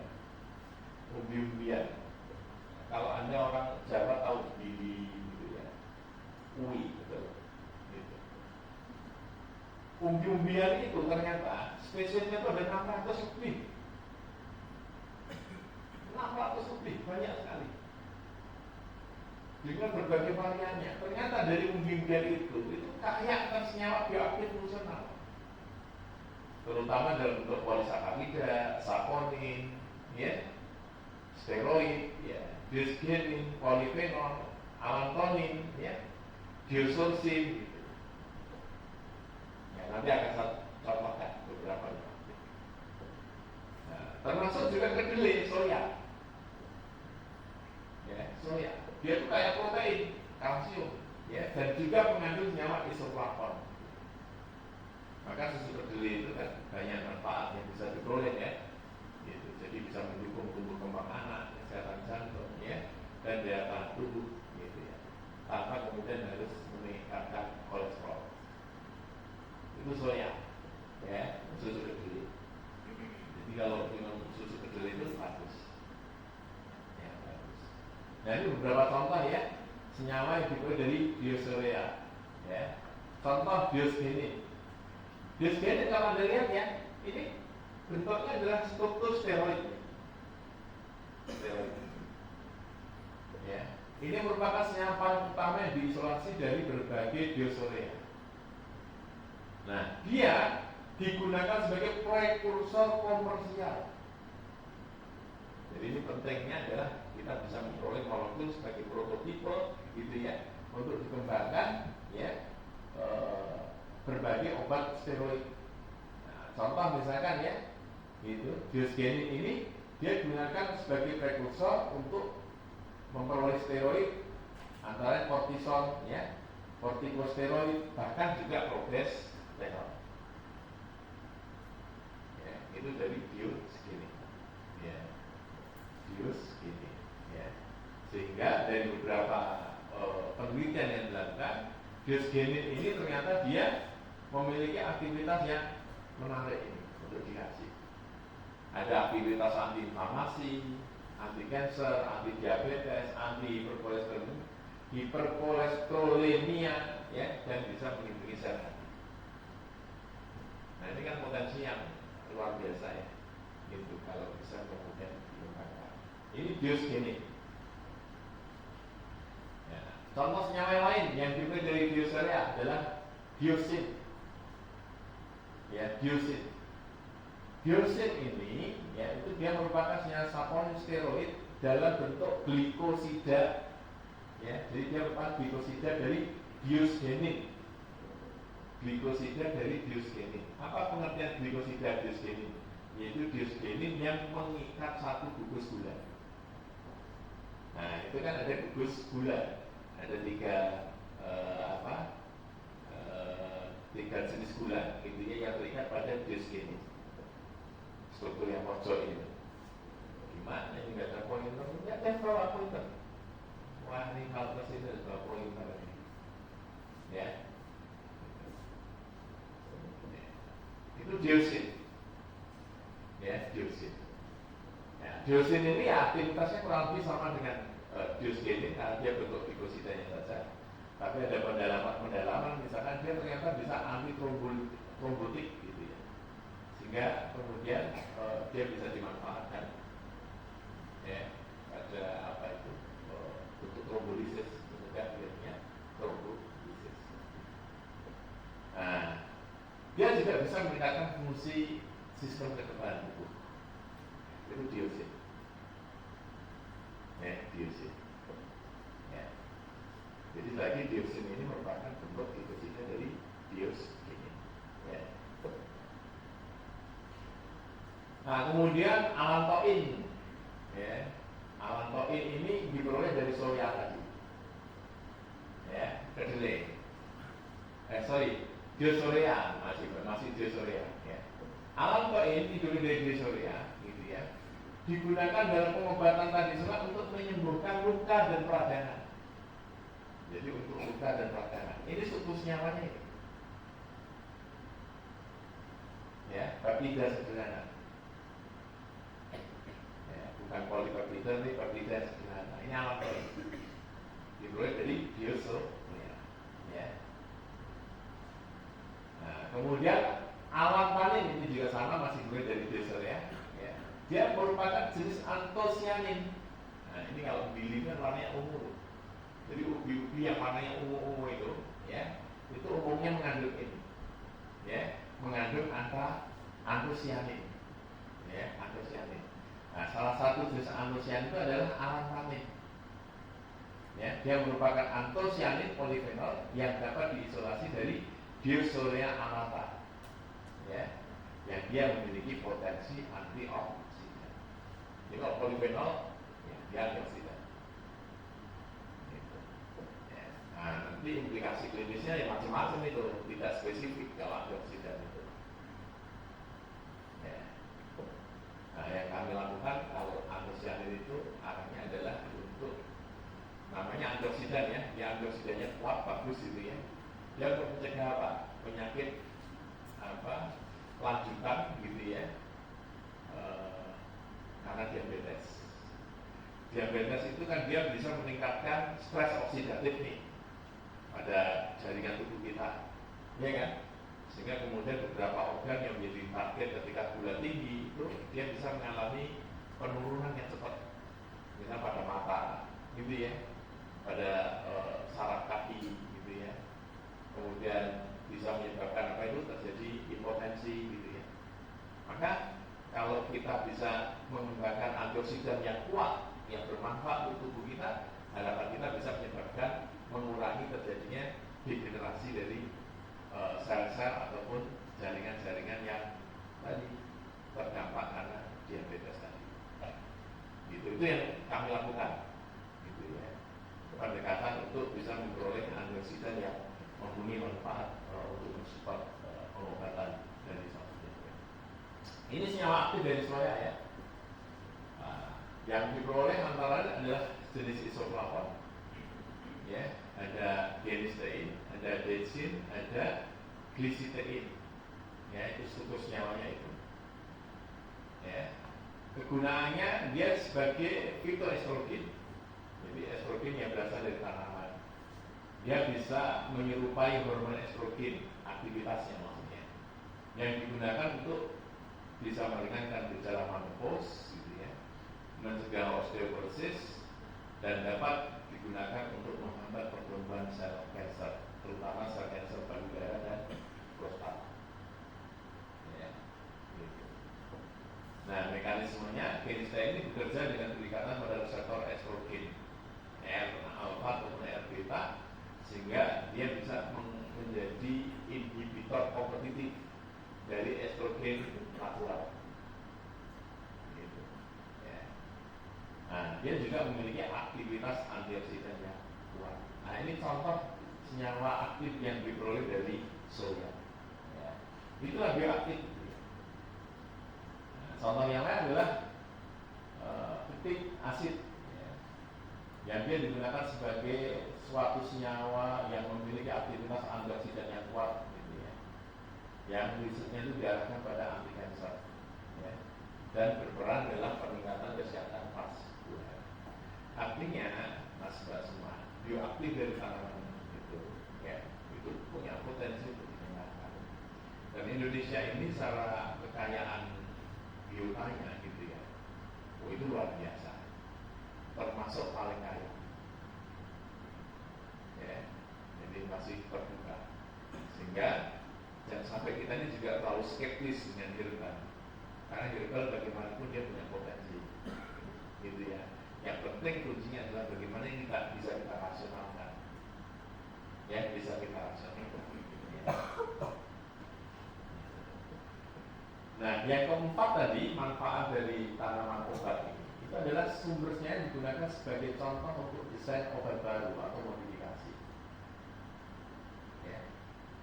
Kalau Anda orang Jawa tahu Billy gitu ya, Ui betul. Gitu. Umbi-umbian itu ternyata spesiesnya itu ada 600 lebih. 600 lebih, banyak sekali. Dengan berbagai variannya. Ternyata dari umbi-umbian itu kaya akan senyawa bioaktif fungsional. Terutama dalam bentuk polisakarida, saponin, ya, steroid, ya, disgenin, polifenol, alantonin, ya, diosursin, gitu. Ya, nanti akan saya contohkan beberapa. Nah, termasuk juga kedelai, soya. Ya, soya. Dia itu kayak protein, kalsium, ya, dan juga mengandung senyawa isoflavon. Maka susu kedelai itu kan banyak manfaat yang bisa diperoleh ya. Gitu. Jadi bisa mendukung tumbuh kembang anak, kesehatan jantung, ya, dan daya tahan tubuh, gitu ya. Tanpa kemudian harus meningkatkan kolesterol. Itu soya, ya, susu kedelai. Jadi kalau minum susu kedelai itu bagus. Ya, bagus. Nah ini beberapa contoh ya, senyawa yang diperoleh dari biosorea, ya. Contoh biosgenin. Biosgenin kalau Anda lihat ya, ini bentuknya adalah struktur steroid. Steroid. Ya. Ini merupakan senyawa paling utama yang diisolasi dari berbagai biosorea. Nah, dia digunakan sebagai prekursor komersial. Jadi ini pentingnya adalah kita bisa memperoleh molekul sebagai prototipe, gitu ya, untuk dikembangkan, ya, berbagai obat steroid. Nah, contoh misalkan ya, gitu, biosgenin ini dia digunakan sebagai prekursor untuk memperoleh steroid antara kortison, ya, kortikosteroid, bahkan juga progesteron. Ya, itu dari biosgenin. Ya, biosgenin. Ya, sehingga dari beberapa penelitian yang dilakukan, biosgenin ini ternyata dia memiliki aktivitas yang menarik ini untuk dikasih. Ada aktivitas anti-inflamasi, anti-kanker, anti-diabetes, hiperkolesterolemia, ya, dan bisa melindungi sel hati. Nah ini kan potensi yang luar biasa ya, gitu kalau bisa kemudian dikembangkan. Ini biosgenin. Ya. Contoh senyawa lain yang dimulai dari biosorea adalah biosin. Ya, biosin. Biosin ini, ya, itu dia merupakan senyawa saponin steroid dalam bentuk glikosida. Ya, jadi dia merupakan glikosida dari biosgenin. Glikosida dari biosgenin. Apa pengertian glikosida biosgenin? Yaitu biosgenin yang mengikat satu gugus gula. Nah, itu kan ada gugus gula. Ada tiga jenis gula, intinya yang terikat pada biosgenin. Struktur yang pojok ini. Gimana ini nggak ada pointer? Ya bawa pointer. Wah ini kalkulus ini ada bawa pointer ini. Ya. Itu biosin. Ya, biosin. Ya, biosin ini aktivitasnya kurang lebih sama dengan biosgenin karena dia bentuk glikosidanya saja. Tapi ada pendalaman misalkan dia ternyata bisa anti trombotik gitu ya. Sehingga kemudian dia bisa dimanfaatkan. Ya, ada apa itu? Bentuk trombolisis, mencegah terjadinya trombolisis. Nah, dia juga bisa meningkatkan fungsi sistem kekebalan tubuh. Itu biosin. Ya, biosin. Ya. Jadi lagi biosin ini merupakan bentuk glikosida dari biosgenin. Ya. Nah, kemudian alantoin. Ya. Alantoin ini diperoleh dari soya tadi. Ya, kedelai. Biosorea, masih biosorea. Ya. Alantoin diperoleh dari biosorea, gitu ya. Digunakan dalam pengobatan tradisional untuk menyembuhkan luka dan peradangan. Jadi untuk luka dan peradangan. Ini struktur senyawanya ini. Ya, peptida sederhana. Ya, bukan polipeptida, ini peptida sederhana. Ini alantoin. Diperoleh dari biosorea. Ya. Nah, kemudian alantanin ini juga sama, masih diperoleh dari biosorea. Ya. Dia merupakan jenis antosianin. Nah, ini kalau bili kan warnanya ungu. Jadi ubi-ubi yang warnanya ungu-ungu itu, ya, itu umumnya mengandung ini, ya, mengandung antosianin, ya, antosianin. Nah, salah satu jenis antosianin itu adalah alantanin. Ya, dia merupakan antosianin polifenol yang dapat diisolasi dari Biosorea alata, ya, yang dia memiliki potensi antioksidan. Jadi kalau polifenol, ya, dia antioksidan. Gitu. Ya. Nah, nanti implikasi klinisnya ya macam-macam itu, tidak spesifik kalau antioksidan itu. Ya. Nah, yang kami lakukan kalau antosianin itu arahnya adalah untuk namanya antioksidan ya, antioksidannya kuat, bagus gitu ya. Dia untuk mencegah apa? Penyakit apa? Lanjutan gitu ya. Karena diabetes. Diabetes itu kan dia bisa meningkatkan stres oksidatif nih pada jaringan tubuh kita, ya kan? Sehingga kemudian beberapa organ yang menjadi target ketika gula tinggi itu dia bisa mengalami penurunan yang cepat, misalnya pada mata, gitu ya, pada saraf kaki, gitu ya. Kemudian bisa menyebabkan apa itu terjadi hipotensi, gitu ya. Maka kalau kita bisa mengembangkan antioksidan yang kuat, yang bermanfaat untuk tubuh kita, harapan kita bisa menyebabkan mengurangi terjadinya degenerasi dari sel-sel ataupun jaringan-jaringan yang tadi terdampak karena diabetes tadi. Gitu, itu yang kami lakukan, gitu ya. Pendekatan untuk bisa memperoleh antioksidan yang mempunyai manfaat untuk mensupport pengobatan dari sel-sel. Ini senyawa aktif dari soya ya. Yang diperoleh antara lain adalah jenis isoflavon, ya, ada genistein, ada desin, ada glisitein, ya, itu struktur senyawanya itu. Ya. Kegunaannya dia sebagai fitoestrogen, jadi estrogen yang berasal dari tanaman. Dia bisa menyerupai hormon estrogen aktivitasnya maksudnya, yang digunakan untuk bisa meringankan gejala menopause, mencegah osteoporosis, dan dapat digunakan untuk menghambat pertumbuhan sel kanker, terutama sel kanker payudara dan prostat. Ya, gitu. Nah, mekanismenya genistein ini bekerja dengan pendekatan pada reseptor estrogen, alfa ataupun beta, sehingga dia bisa menjadi inhibitor kompetitif dari estrogen natural. Nah, dia juga memiliki aktivitas antioksidan yang kuat. Nah, ini contoh senyawa aktif yang diperoleh dari soya. Ya. Itulah bioaktif. Nah, contoh yang lain adalah peptik asid, ya, yang dia digunakan sebagai suatu senyawa yang memiliki aktivitas antioksidan yang kuat, gitu ya. Yang risetnya itu diarahkan pada anti kanker, ya, dan berperan dalam peningkatan kesehatan vas. Artinya, mas mbak semua, bioaktif dari tanaman itu, ya, itu punya potensi untuk digunakan. Dan Indonesia ini secara kekayaan biotanya, gitu ya, itu luar biasa, termasuk paling kaya. Ya, jadi masih terbuka, sehingga jangan sampai kita ini juga terlalu skeptis dengan herbal, karena herbal bagaimanapun dia punya potensi, gitu ya. Yang penting kuncinya adalah bagaimana ini bisa kita rasionalkan, ya, bisa kita rasionalkan. Ya. Nah, yang keempat tadi, manfaat dari tanaman obat ini, itu adalah sumbernya yang digunakan sebagai contoh untuk desain obat baru atau modifikasi. Ya.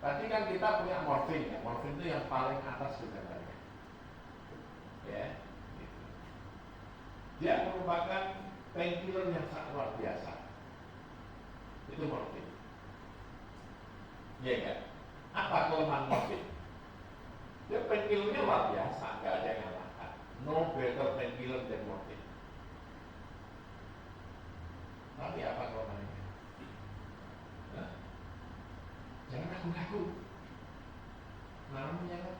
Tadi kan kita punya morfin, ya, morfin itu yang paling atas sebenarnya. Ya, gitu. Dia merupakan painkiller yang sangat luar biasa. Itu morfin. Ya kan? Apa kelemahan morfin? Dia painkillernya luar biasa, nggak ada yang ngalahkan. No better painkiller than morfin. Tapi apa kelemahannya? Nah, jangan ragu-ragu. Namanya apa?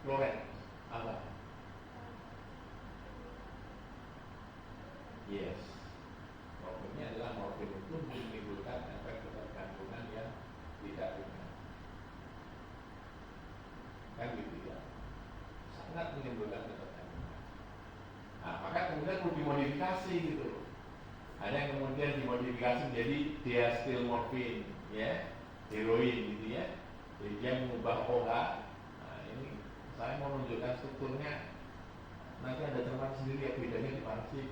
Kloret. Apa? Yes, problemnya adalah morfin itu menimbulkan efek ketergantungan yang tidak ringan. Kan gitu ya, sangat menimbulkan ketergantungan. Nah, maka kemudian mau dimodifikasi gitu. Ada yang kemudian dimodifikasi menjadi diacetylmorphin, ya, heroin gitu ya. Jadi dia mengubah OH. Nah, ini saya mau menunjukkan strukturnya. Nanti ada teman sendiri ya bedanya di mana sih?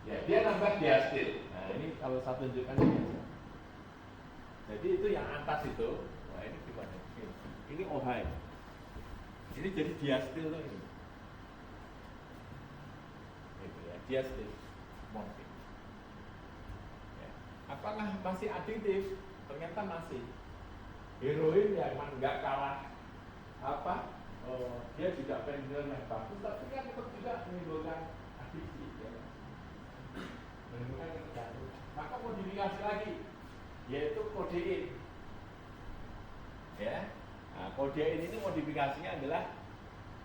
Ya dia nambah diastil. Nah ini kalau saya tunjukkan ini. Jadi itu yang atas itu, nah ini gimana? Ini OH. Ini jadi diastil tuh ini. Itu ya, diastil, morfin. Ya. Apakah masih adiktif? Ternyata masih. Heroin ya emang nggak kalah apa? Dia juga painkiller yang bagus, tapi kan tetap juga menimbulkan adiksi. Ya. Menimbulkan ketergantungan. Maka modifikasi lagi, yaitu kodein. Ya, nah, kodein ini modifikasinya adalah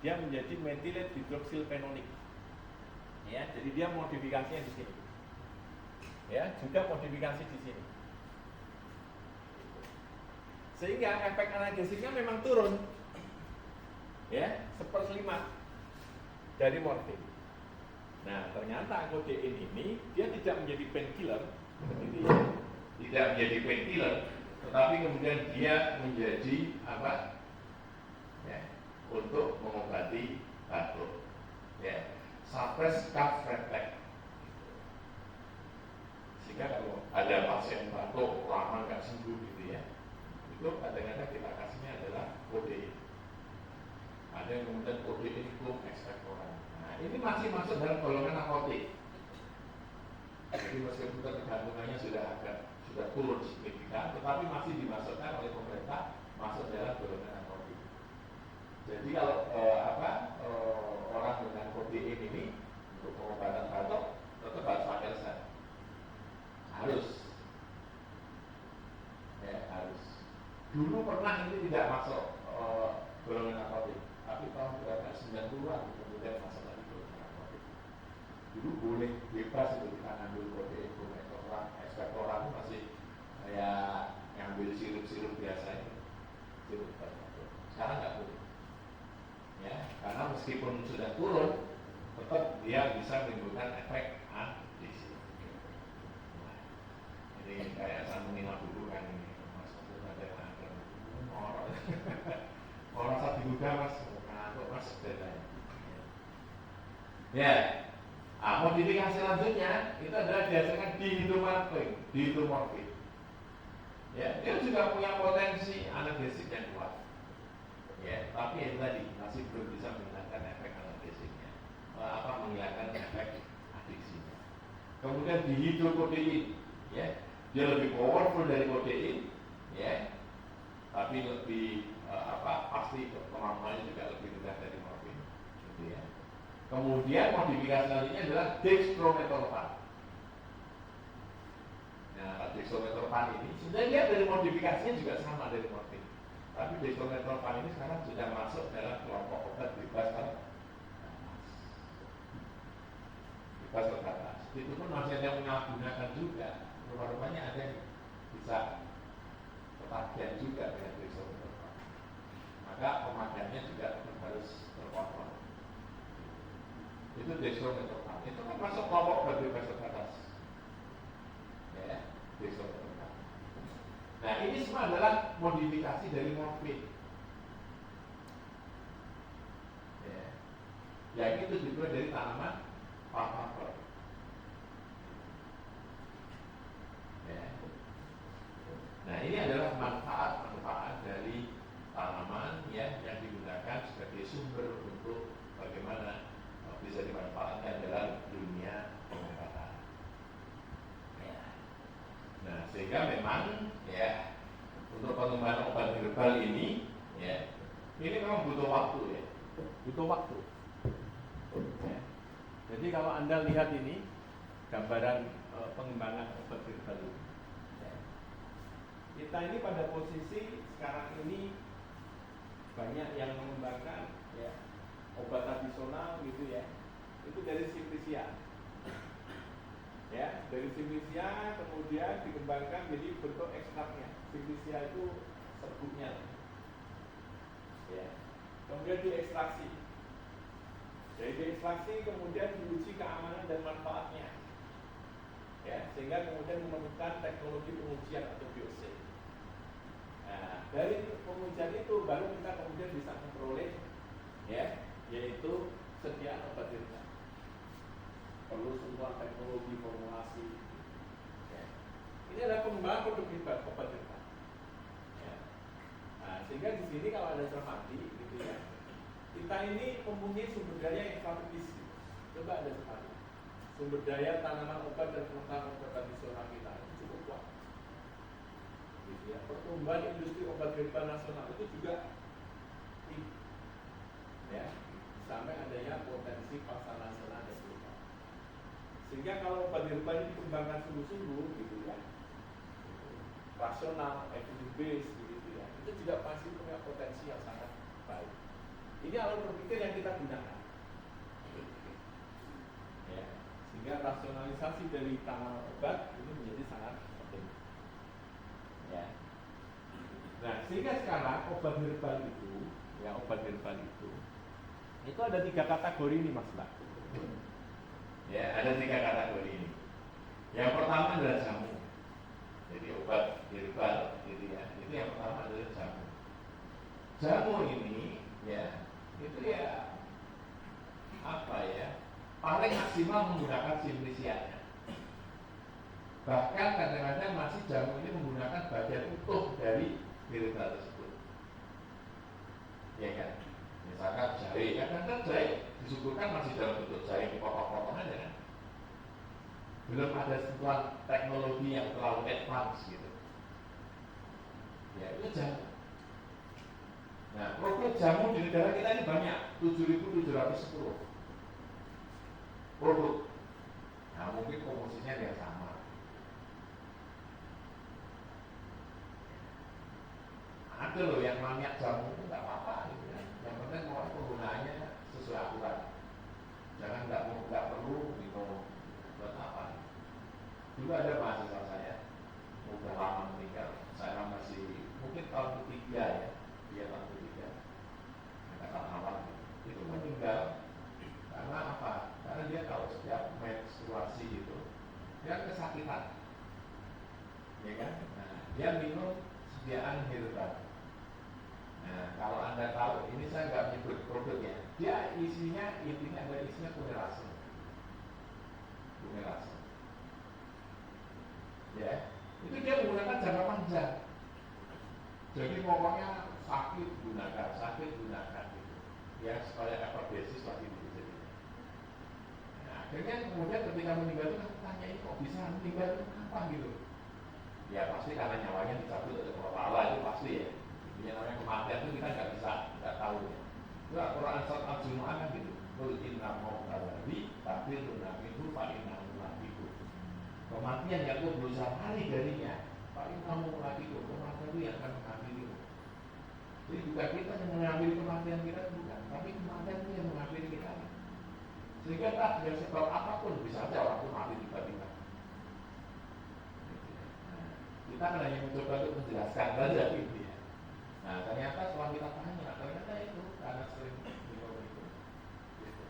dia menjadi methylated hydroxylphenolic. Ya, jadi dia modifikasinya di sini. Ya, juga modifikasi di sini. Sehingga efek analgesiknya memang turun. Ya, 1/5 dari morfin. Nah, ternyata kodein ini dia tidak menjadi painkiller, ini tidak menjadi painkiller, tetapi kemudian dia menjadi apa? Ya, untuk mengobati batuk. Ya, suppress cough reflex. Sehingga kalau ada pasien batuk lama nggak sembuh gitu ya, itu kadang-kadang kita kasihnya adalah kodein. Ada yang kemudian kodein itu ekspektoran. Nah, ini masih masuk dalam golongan narkotik. Jadi meskipun ketergantungannya sudah turun signifikan, tetapi masih dimasukkan oleh pemerintah masuk dalam golongan narkotik. Jadi kalau orang dengan kodein ini untuk pengobatan batuk tetap harus pakai resep. Harus. Ya, harus. Dulu pernah ini tidak masuk golongan narkotik. Tapi tahun berapa 90-an kemudian masuk lagi golongan narkotik. Dulu boleh bebas untuk kita ngambil kodein, ekspektoran itu masih kayak ngambil sirup-sirup biasa itu. Sekarang nggak boleh. Ya, karena meskipun sudah turun, tetap dia bisa menimbulkan efek adiksi. Nah, ini kayak saya menginap dulu kan ini, Mas ada orang saat dibuka Mas. Mas ya, modifikasi selanjutnya itu adalah dihasilkan dihidromorfin. Ya, dia juga punya potensi analgesik yang kuat. Ya, tapi yang tadi masih belum bisa menghilangkan efek analgesiknya, menghilangkan efek adiksinya. Kemudian dihidrokodein, ya, dia lebih powerful dari kodein, ya, tapi lebih pasti kemampuannya juga lebih rendah dari morfin, gitu ya. Kemudian modifikasi selanjutnya adalah dextrometorphan. Nah, dextrometorphan ini sebenarnya dia dari modifikasinya juga sama dari morfin, tapi dextrometorphan ini sekarang sudah masuk dalam kelompok obat bebas terbatas. Itu pun masih ada yang menyalahgunakan juga. Rupanya ada yang bisa ketagihan juga dengan dextrometorphan. Maka pemakaiannya juga harus terkontrol. Itu dextrometorphan. Itu kan masuk kelompok obat bebas terbatas. Ya, dextrometorphan. Nah, ini semua adalah modifikasi dari morfin. Ya, yang itu juga dari tanaman papaver. Ya. Nah, ini adalah manfaat dari tanaman ya, yang digunakan sebagai sumber untuk bagaimana bisa dimanfaatkan dalam dunia pengobatan. Ya. Nah, sehingga memang ya untuk pengembangan obat herbal ini ya, ini memang butuh waktu ya, butuh waktu. Ya. Jadi kalau Anda lihat ini gambaran pengembangan obat herbal ini, ya. Kita ini pada posisi sekarang ini banyak yang mengembangkan ya obat tradisional gitu ya, itu dari Simplicia ya, dari Simplicia kemudian dikembangkan jadi bentuk ekstraknya. Simplicia itu serbuknya ya, kemudian diekstraksi, dari diekstraksi kemudian diuji keamanan dan manfaatnya ya, sehingga kemudian memerlukan teknologi pengujian atau biosafety. Nah, dari pengujian itu baru kita kemudian bisa memperoleh ya, yaitu sediaan obat herbal. perlu sentuhan teknologi formulasi. Ya. Ini adalah pengembangan produk herbal, obat herbal. Ya. Nah, sehingga di sini kalau ada cermati, gitu ya, kita ini mempunyai sumber daya yang strategis. Gitu. Coba ada cermati. Sumber daya tanaman obat dan pengetahuan obat tradisional kita itu cukup kuat. Gitu ya. Pertumbuhan industri obat herbal nasional itu juga tinggi. Ya. Sampai adanya potensi pasar nasional dan global. Sehingga kalau obat herbal ini dikembangkan sungguh-sungguh, gitu ya, rasional, evidence based, gitu ya, itu juga pasti punya potensi yang sangat baik. Ini alur berpikir yang kita gunakan. Ya. Sehingga rasionalisasi dari tanaman obat ini menjadi sangat penting. Ya. Nah, sehingga sekarang obat herbal itu, ya obat herbal itu ada 3 kategori ini Mas Mbak. Ya, ada 3 kategori ini. Yang pertama adalah jamu. Jadi obat herbal, gitu ya. Itu yang pertama adalah jamu. Jamu ini, ya, itu ya apa ya? Paling maksimal menggunakan simplisiannya. Bahkan kadang-kadang masih jamu ini menggunakan bagian utuh dari herbal tersebut. Ya kan? Misalkan jahe, kadang-kadang jahe disuguhkan masih dalam bentuk jahe dipotong-potong aja kan. Belum ada sentuhan teknologi yang terlalu advance gitu. Ya itu jamu. Nah produk jamu di negara kita ini banyak, 7.710 produk. Nah mungkin komposisinya yang sama. Ada loh yang maniak jamu itu nggak apa-apa gitu ya. Yang penting mau penggunaannya sesuai aturan. Jangan nggak perlu minum buat apa. Dulu ada mahasiswa saya, udah lama meninggal. Saya masih mungkin tahun ketiga ya, dia tahun ketiga. Angkatan awal itu meninggal karena apa? Karena dia tahu setiap menstruasi itu dia kesakitan, ya kan? Nah, dia minum sediaan herbal. Nah, kalau Anda tahu, ini saya nggak menyebut produknya. Dia intinya ada isinya kunyelase. Ya, itu dia menggunakan jangka panjang. Jadi pokoknya sakit gunakan gitu. Ya, supaya efektivitas lagi gitu. Nah, akhirnya kemudian ketika meninggal itu tanya ini kok bisa meninggal itu apa gitu? Ya pasti karena nyawanya dicabut oleh Allah itu pasti ya. Yang namanya kematian itu kita nggak tahu ya. Itu Al-Quran surat Al-Jumu'ah kan gitu. Qul inna mau'tallahi tabiruna minhu fa'innahu mulaqikum. Kematian yang kau berusaha lari darinya, fa'innahu mulaqikum. Kematian itu yang akan mengambil. Jadi bukan kita yang mengambil kematian kita, bukan. Tapi kematian itu yang mengambil kita. Sehingga tak dengan sebab apapun bisa saja orang itu mati tiba-tiba. Kita kan hanya mencoba untuk menjelaskan saja gitu ya. Nah ternyata setelah kita tanya, ternyata itu karena sering minum itu, gitu.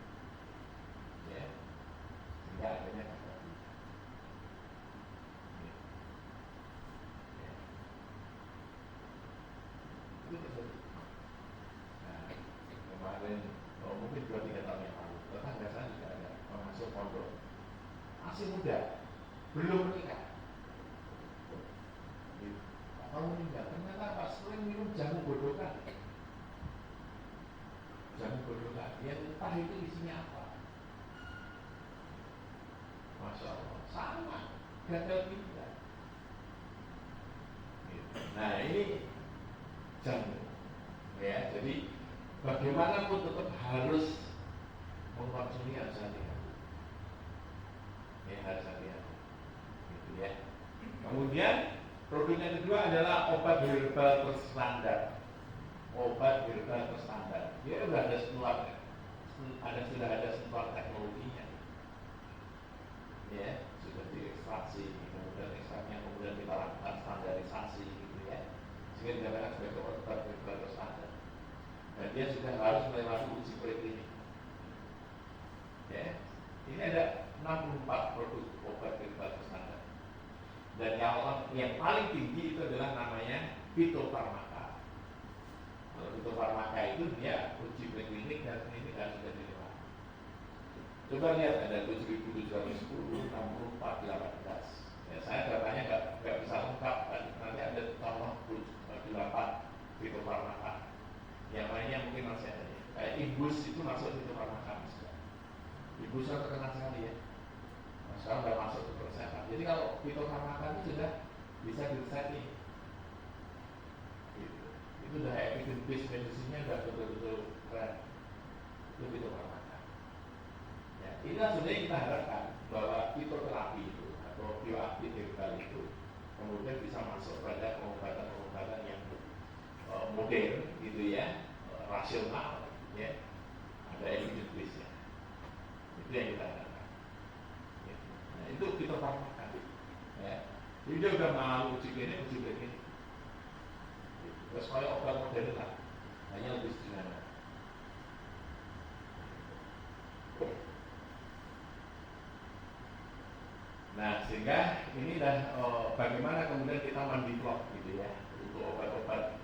Ya, sehingga akhirnya terjadi. Ya. Itu terjadi. Nah kemarin, mungkin 2-3 tahun yang lalu, tetangga saya juga ada pengasuh pondok, masih muda, belum menikah. Kalau meninggal, ternyata pas sering minum jamu godokan. Yang entah itu isinya apa. Masya Allah, sama, gagal ginjal. Nah ini jamu, ya. Jadi bagaimanapun tetap harus mengkonsumsi harus hati-hati. Ya harus hati-hati, gitu ya. Kemudian produk yang kedua adalah obat herbal terstandar. Dia sudah ada sentuhan teknologinya. Ya, sudah diekstraksi, kemudian ekstraknya kemudian kita lakukan standarisasi gitu ya. Sehingga dikatakan sebagai obat herbal terstandar. Dan dia sudah harus melewati uji preklinik. Ya. Ini ada 64 produk obat herbal terstandar. Dan yang paling tinggi itu adalah namanya fitofarmaka. Kalau fitofarmaka itu dia uji preklinik dan klinik harus sudah dilewati. Coba lihat ada 7.710, 64, 18. Ya, saya datanya nggak bisa lengkap kan. Nanti ada tambah 8 fitofarmaka. Yang lainnya mungkin masih ada. Kayak ibus itu masuk fitofarmaka. Ibus kan terkenal sekali ya. Nah, sekarang sudah masuk ke persetan. Jadi kalau fitofarmaka itu sudah bisa diresetin. Gitu. Itu udah evidence based medicine-nya udah betul-betul keren. Itu fitofarmaka. Ya, inilah sebenarnya kita harapkan bahwa fitoterapi itu atau bioaktif herbal itu kemudian bisa masuk pada pengobatan-pengobatan yang modern gitu ya, rasional ya, ada evidence base-nya. Itu yang kita harapkan. Ya. Nah, itu fitofarmaka. Ya. Jadi dia udah mau uji klinik. Terus kalau obat modern lah, hanya lebih sederhana. Nah, sehingga inilah bagaimana kemudian kita mendevelop gitu ya untuk obat-obat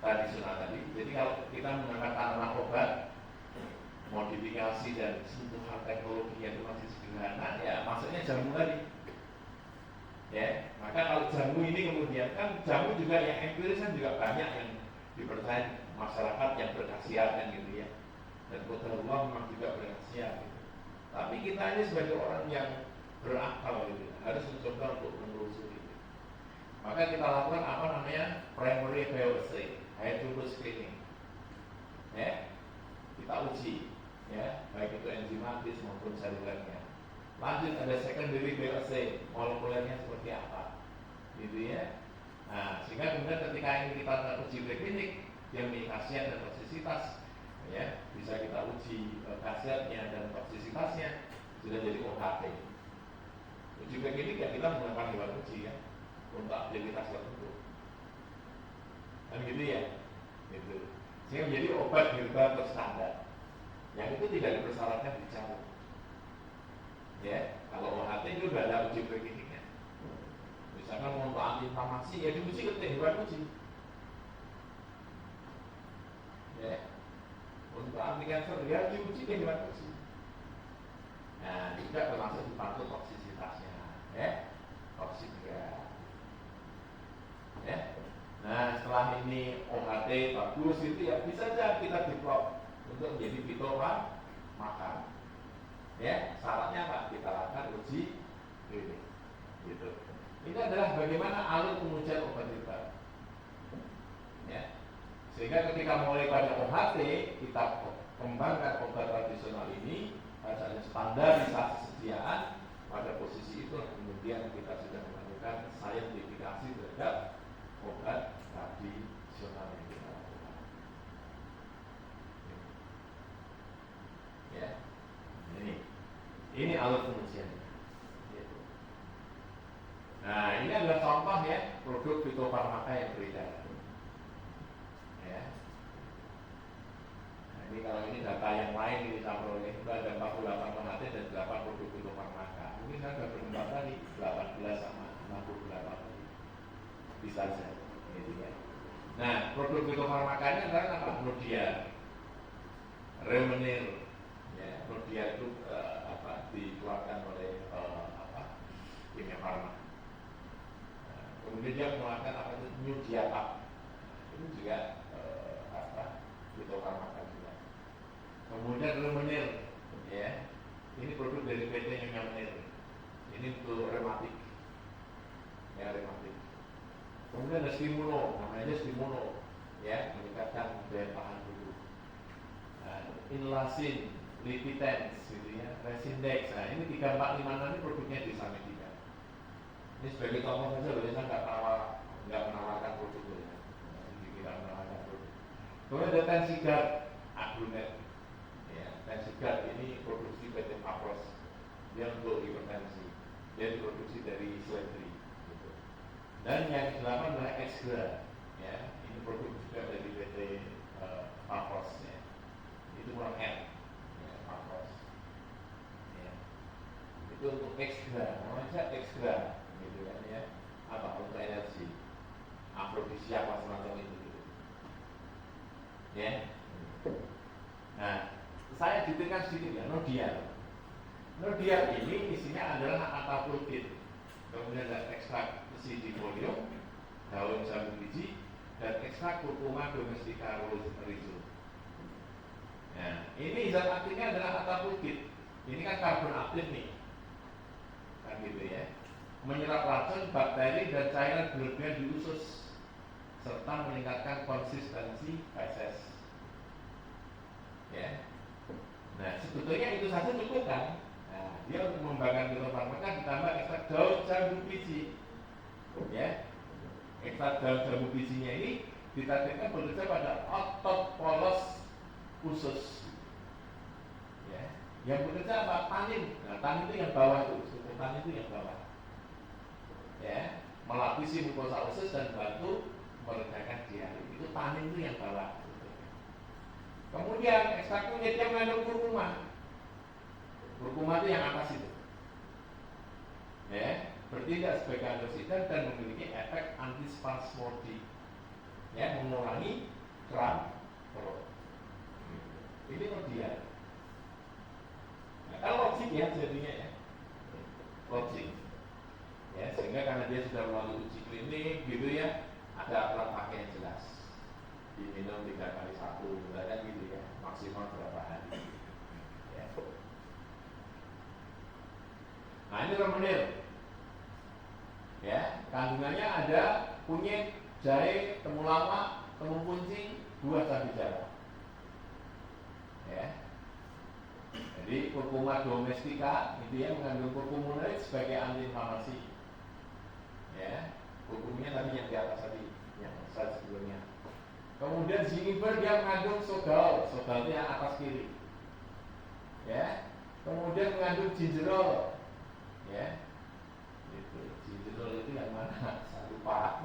tradisional tadi. Jadi kalau kita menggunakan tanaman obat, modifikasi dan sentuhan teknologinya itu masih sederhana, ya maksudnya jamu tadi. Ya, maka kalau jamu ini kemudian kan jamu juga yang empiris kan juga banyak yang dipercaya masyarakat yang berkhasiat kan gitu ya. Dan kota ruang memang juga berkhasiat. Gitu. Tapi kita ini sebagai orang yang berakal gitu, harus mencoba untuk menelusuri. Maka kita lakukan apa namanya primary bioassay, hydrogen screening. Ya, kita uji, ya, baik itu enzimatis maupun selulernya. Lanjut ada secondary bioassay, molekulernya seperti apa, gitu ya. Nah, sehingga kemudian ketika ini kita uji preklinik yang memiliki khasiat dan toksisitas, ya, bisa kita uji khasiatnya dan toksisitasnya sudah jadi OHT. Uji klinik ya kita menggunakan hewan uji ya untuk aktivitas tertentu. Kan gitu ya, gitu. Sehingga menjadi obat herbal terstandar. Yang itu tidak dipersyaratkan dicabut. Ya, kalau OHT itu sudah ada uji kliniknya. Misalkan untuk antiinflamasi ya diuji ke hewan uji. Ya, untuk anti kanker ya diuji ke hewan uji. Nah, juga termasuk dipantau toksisitasnya, ya, toksik ya. Ya. Nah, setelah ini OHT bagus itu ya bisa saja kita develop untuk menjadi fitofarmaka. Ya, syaratnya apa? Kita lakukan uji klinik. Gitu. Ini adalah bagaimana alur pengujian obat herbal. Ya. Sehingga ketika mulai pada OHT kita kembangkan obat tradisional ini pada standarisasi sediaan, pada posisi itu kemudian kita sudah melakukan saintifikasi terhadap obat tradisional yang kita lakukan. Ya, ini alur pengujiannya. Nah, ini adalah contoh ya produk fitofarmaka yang beredar. Ya. Ini kalau ini data yang lain ini saya peroleh itu ada 48 OHT dan 8 produk fitofarmaka. Mungkin saya sudah berempat tadi 18 sama 68 tadi. Bisa saja. Gitu ya. Nah, produk fitofarmakanya adalah apa? Nodia, Remenil. Ya, Nodia itu dikeluarkan oleh Kimia Farma. Kemudian dia mengeluarkan apa itu Nudiatap. Itu juga fitofarmaka. Kemudian Remenil, ya, ini produk dari PT Remenil. Ini untuk rematik, ya rematik. Kemudian ada Stimuno, namanya Stimuno, ya, meningkatkan daya tahan tubuh. Inlasin, Lipitens, gitu ya, Resindex. Nah, ini 3456 ini produknya Desa Medika. Ini sebagai contoh saja, biasanya nggak menawarkan produk ya. Kita menawarkan produk. Kemudian ada Tensigard, Agrunet. Tensigard ini produksi PT Papros, dia untuk hipertensi, dia diproduksi dari Sledri, gitu. Dan yang ke-8 adalah Exgra, ya, ini produk juga dari PT Papros, ya. Itu kurang N, ya, Papros, ya. Itu untuk Exgra, namanya Exgra, gitu kan ya, apa untuk energi, afrodisiak apa semacam itu, gitu. Ya. Nah, saya detailkan sedikit ya, nodial. Nodial ini isinya adalah atapulgit, kemudian ada ekstrak psidiphorium, daun jambu biji, dan ekstrak curcuma domestica rhizome. Nah, ini zat aktifnya adalah atapulgit. Ini kan karbon aktif nih, kan gitu ya. Menyerap racun, bakteri, dan cairan berlebihan di usus, serta meningkatkan konsistensi feses. Ya. Nah, sebetulnya itu saja cukup kan? Nah, dia untuk mengembangkan fitofarmaka ditambah ekstrak daun jambu biji. Ya. Ekstrak daun jambu bijinya ini ditargetkan bekerja pada otot polos usus. Ya. Yang bekerja apa? Tanin. Nah, tanin itu yang bawah itu, struktur tanin itu yang bawah. Ya, melapisi mukosa usus dan bantu meredakan diare. Itu tanin itu yang bawah. Kemudian ekstrak kunyit yang mengandung kurkuma. Kurkuma itu yang atas itu. Ya, bertindak sebagai antioksidan dan memiliki efek antispasmodik. Ya, mengurangi kram perut. Ini nodial. Nah, kalau logik ya jadinya ya. Logik. Ya, sehingga karena dia sudah melalui uji klinik gitu ya, ada alat pakai yang jelas. Diminum 3 kali 1, kan gitu ya, maksimal berapa hari. Ya. Nah, ini remenil. Ya, kandungannya ada kunyit, jahe, temulawak, temu kunci, buah cabai jawa. Ya. Jadi curcuma domestica itu ya mengandung curcuminoid sebagai antiinflamasi. Ya, kurkumanya tadi yang di atas tadi, yang slide sebelumnya. Kemudian zingiber dia mengandung sogal, sogal itu yang atas kiri. Ya, kemudian mengandung gingerol. Ya, itu gingerol itu yang mana? Saya lupa.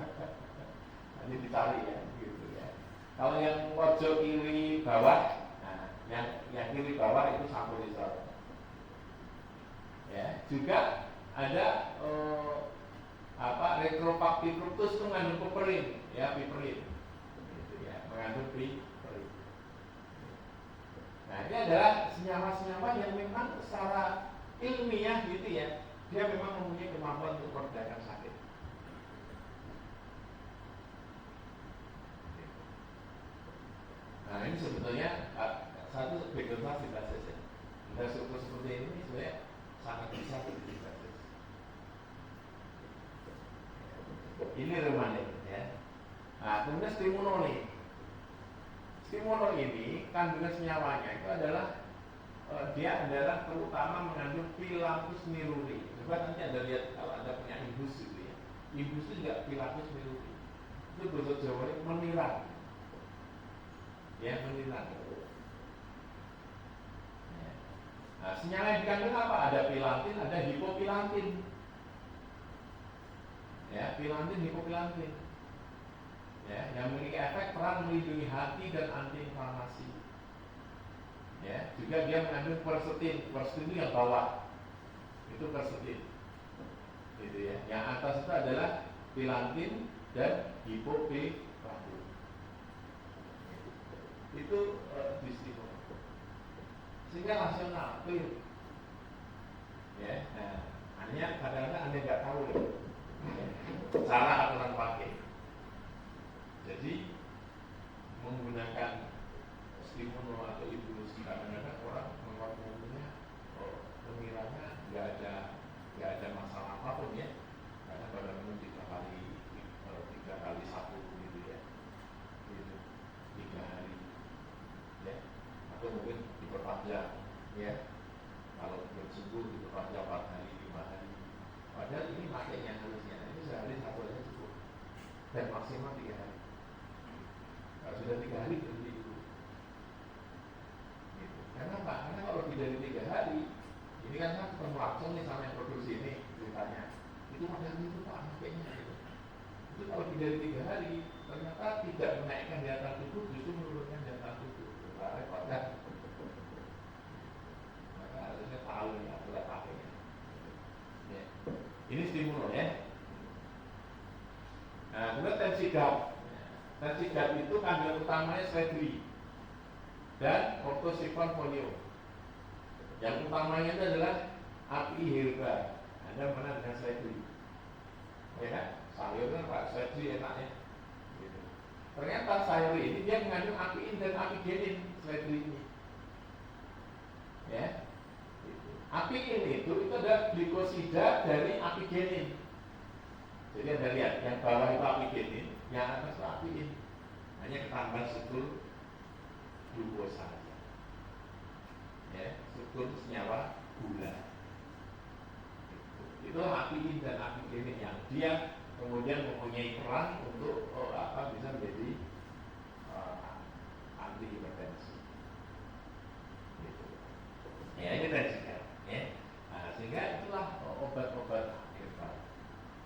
Nanti dicari ya, gitu ya. Kalau yang pojok kiri bawah, nah, yang kiri bawah itu sampurisol. Ya, juga ada retropacti fructus itu mengandung piperin, ya piperin, gitu ya, mengandung piperin. Nah, ini adalah senyawa-senyawa yang memang secara ilmiah gitu ya, dia memang mempunyai kemampuan untuk meredakan sakit. Nah, ini sebetulnya satu background di basis ya. Dan struktur seperti ini sebenarnya sangat bisa dibasis. Ini remanit ya. Nah, kemudian stimulo nih. Stimulo ini kandungan senyawanya itu adalah dia adalah terutama mengandung Phyllanthus niruri. Coba nanti ada lihat kalau ada punya imbus gitu ya. Imbus itu juga Phyllanthus niruri. Itu bahasa Jawanya menirang. Ya, menirang. Ya. Nah, senyawa yang dikandung apa? Ada pilantin, ada hipopilantin. Ya, pilantin, hipopilantin. Ya, yang memiliki efek peran melindungi hati dan antiinflamasi. Ya, juga dia mengandung quercetin. Quercetin itu yang bawah. Itu quercetin. Gitu ya. Yang atas itu adalah pilantin dan hipopilantin. Itu distimulus. Sehingga rasional, clear. Ya, nah, hanya kadang-kadang Anda nggak tahu ya. Cara aturan pakai. Jadi menggunakan stimulo atau ibulosi kadang-kadang orang mengkonsumsinya pengiranya nggak ada masalah apapun ya, karena pada minum 3 kali 1 gitu ya, gitu 3 hari ya, atau mungkin diperpanjang ya, kalau belum sembuh diperpanjang 4 hari 5 hari. Padahal ini makanya harusnya ini sehari 1 aja cukup dan maksimal 3 hari. Kalau sudah 3 hari berhenti dulu. Gitu. Kenapa? Karena kalau lebih dari 3 hari, ini kan saya ketemu langsung nih sama yang produksi ini ceritanya. Itu modal itu Pak makanya gitu. Itu kalau lebih dari 3 hari, ternyata tidak menaikkan daya tahan tubuh, justru menurunkan daya tahan tubuh. Repot kan? Maka harusnya tahu ya aturan pakainya. Ya. Ini stimulo ya. Nah, kemudian tensi GAP. Tensi GAP itu kandungan utamanya sedri dan ortosifon folio. Yang utamanya itu adalah api herba. Anda pernah dengan seledri, ya kan? Sayur kan Pak seledri enaknya. Gitu. Ternyata sayur ini dia mengandung apiin dan apigenin seledri ini. Ya, gitu. Apiin itu adalah glikosida dari apigenin. Jadi Anda lihat, yang bawah itu apigenin, yang atas itu apiin. Hanya ketambah struktur glukosa. Ya, struktur senyawa gula. Itulah apiin dan apigenin yang dia kemudian mempunyai peran untuk bisa menjadi anti hipertensi. Gitu. Ya ini tensi kan, ya. Nah, sehingga itulah obat-obat herbal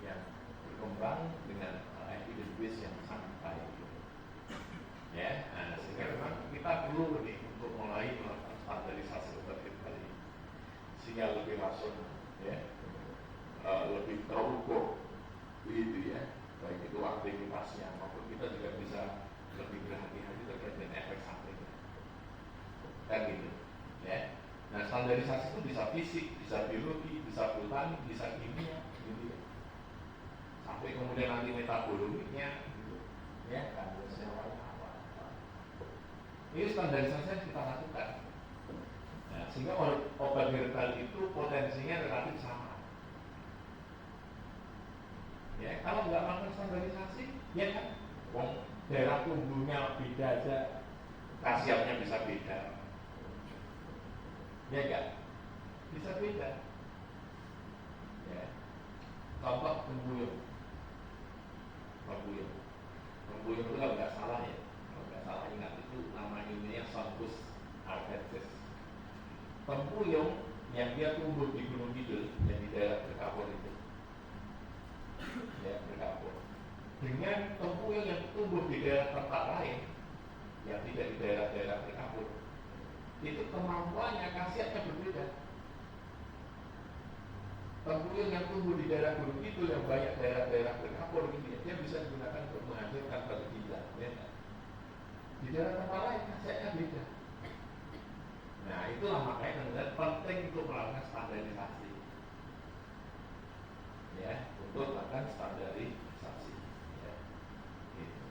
yang berkembang dengan evidence base yang sangat baik. Gitu. Ya, nah, sehingga memang kita perlu nih untuk mulai melakukan standarisasi obat herbal ini, sehingga lebih rasional, ya. Lebih terukur begitu ya, baik itu aktivitasnya maupun kita juga bisa lebih berhati-hati terkait dengan efek sampingnya kan gitu ya. Nah standarisasi itu bisa fisik, bisa biologi, bisa botanik, bisa kimia gitu ya, sampai kemudian nanti metaboliknya gitu ya, kandungan sewanya apa. Ini standarisasi yang kita lakukan. Nah, sehingga obat herbal itu potensinya relatif sama. Ya, kalau nggak melakukan standarisasi, ya kan, daerah tumbuhnya beda aja, khasiatnya bisa beda, ya kan, bisa beda. Ya, contoh pembuyung itu kalau nggak salah ya, kalau nggak salah ingat itu nama ilmiahnya Songus arvensis. Pembuyung yang dia tumbuh di Gunung Kidul, yang di daerah berkabut itu. Ya, berkabut dengan tempuyung yang tumbuh di daerah tempat lain yang tidak di daerah-daerah berkabut, itu kemampuannya, khasiatnya berbeda. Tempuyung yang tumbuh di daerah gunung itu yang banyak daerah-daerah berkabut gitu ya, dia bisa digunakan untuk menghasilkan batu ginjal, ya. Di daerah tempat lain khasiatnya beda. Nah itulah makanya kemudian penting untuk melakukan standarisasi, ya, untuk melakukan standarisasi. Ya. Gitu.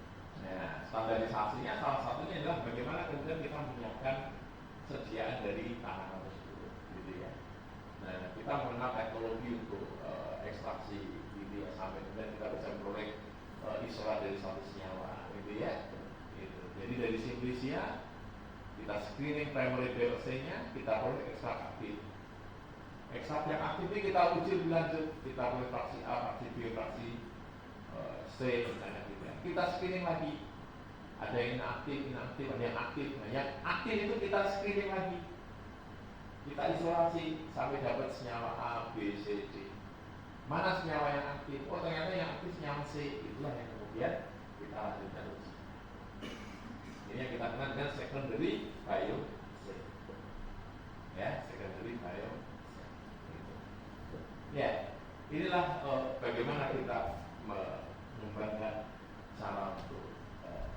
Nah, standarisasinya salah satunya adalah bagaimana kemudian kita menyiapkan sediaan dari tanaman tersebut, gitu ya. Nah, kita mengenal teknologi untuk ekstraksi, gitu ya, sampai kemudian kita bisa memperoleh isolat dari satu senyawa, gitu ya. Gitu. Jadi dari simplisia kita screening primary DLC-nya, kita peroleh ekstrak aktif. Ekstrak yang aktif ini kita uji lebih lanjut, kita boleh fraksi A, fraksi B, fraksi C, misalnya gitu ya. Kita screening lagi, ada yang inaktif, ada yang aktif. Nah, yang aktif itu kita screening lagi, kita isolasi sampai dapat senyawa A, B, C, D. Mana senyawa yang aktif? Oh ternyata yang aktif senyawa C. Itulah yang kemudian kita lanjutkan uji. Ini yang kita kenal dengan secondary bioassay. Ya, secondary bioassay. Ya, inilah bagaimana kita mengembangkan cara untuk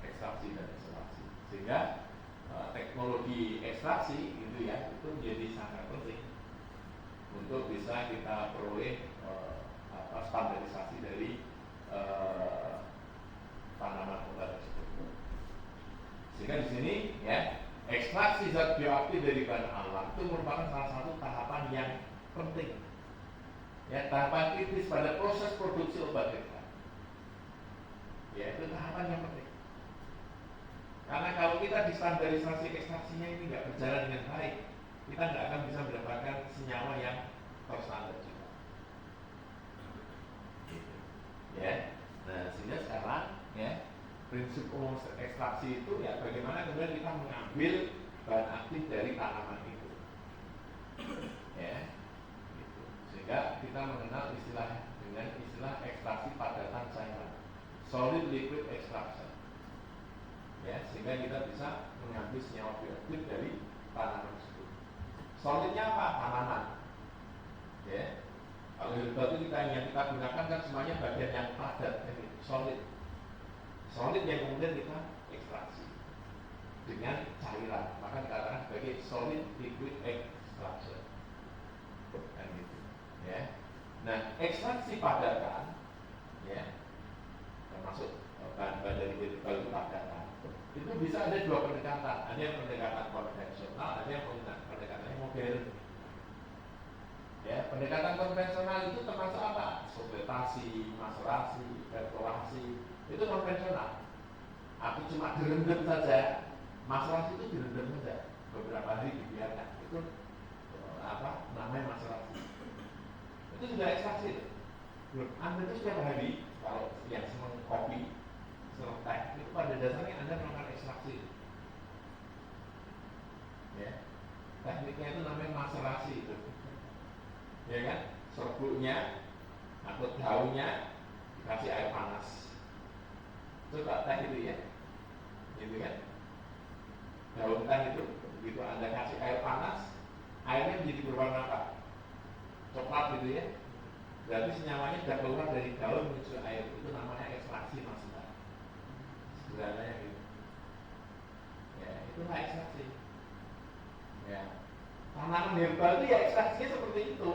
ekstraksi dan isolasi, sehingga teknologi ekstraksi itu ya, itu menjadi sangat penting untuk bisa kita peroleh standarisasi dari tanaman obat tersebut. Sehingga di sini ya, ekstraksi zat bioaktif dari bahan alam itu merupakan salah satu tahapan yang penting. Ya, tahapan kritis pada proses produksi obat herbal. Ya, itu tahapan yang penting. Karena kalau kita di standarisasi ekstraksinya ini nggak berjalan dengan baik, kita nggak akan bisa mendapatkan senyawa yang terstandar juga. Gitu. Ya, nah sehingga sekarang ya prinsip umum ekstraksi itu ya bagaimana kemudian kita mengambil bahan aktif dari tanaman itu. Ya. Sehingga kita mengenal istilah dengan istilah ekstraksi padatan cairan, solid liquid extraction. Ya, sehingga kita bisa mengambil senyawa bioaktif dari tanaman tersebut. Solidnya apa? Tanaman. Ya, kalau herbal itu yang kita gunakan kan semuanya bagian yang padat, solid. Solid yang kemudian kita ekstraksi dengan cairan, maka dikatakan sebagai solid liquid extraction. ekstraksi padatan, ya, termasuk bahan-bahan dari herbal itu padatan, itu bisa ada dua pendekatan. Ada yang pendekatan konvensional, ada yang pendekatan modern. Ya, pendekatan konvensional itu termasuk apa? Fermentasi, maserasi, perkolasi, itu konvensional. Aku cuma direndam saja, maserasi itu direndam saja, beberapa hari dibiarkan. Itu apa? Namanya maserasi. Itu sudah ekstraksi. Anda itu setiap hari, kalau yang senang kopi, senang teh, itu pada dasarnya Anda melakukan ekstraksi. Ya, tekniknya itu namanya maserasi itu. Ya kan, serbuknya atau daunnya dikasih air panas. Coba teh itu ya, gitu kan? Daun teh itu begitu Anda kasih air panas, airnya menjadi berwarna apa? Coklat gitu ya. Berarti senyawanya sudah keluar dari daun menuju air. Itu namanya ekstraksi maksudnya. Sederhananya gitu. Ya, itulah ekstraksi. Ya. Tanaman herbal itu ya ekstraksinya seperti itu.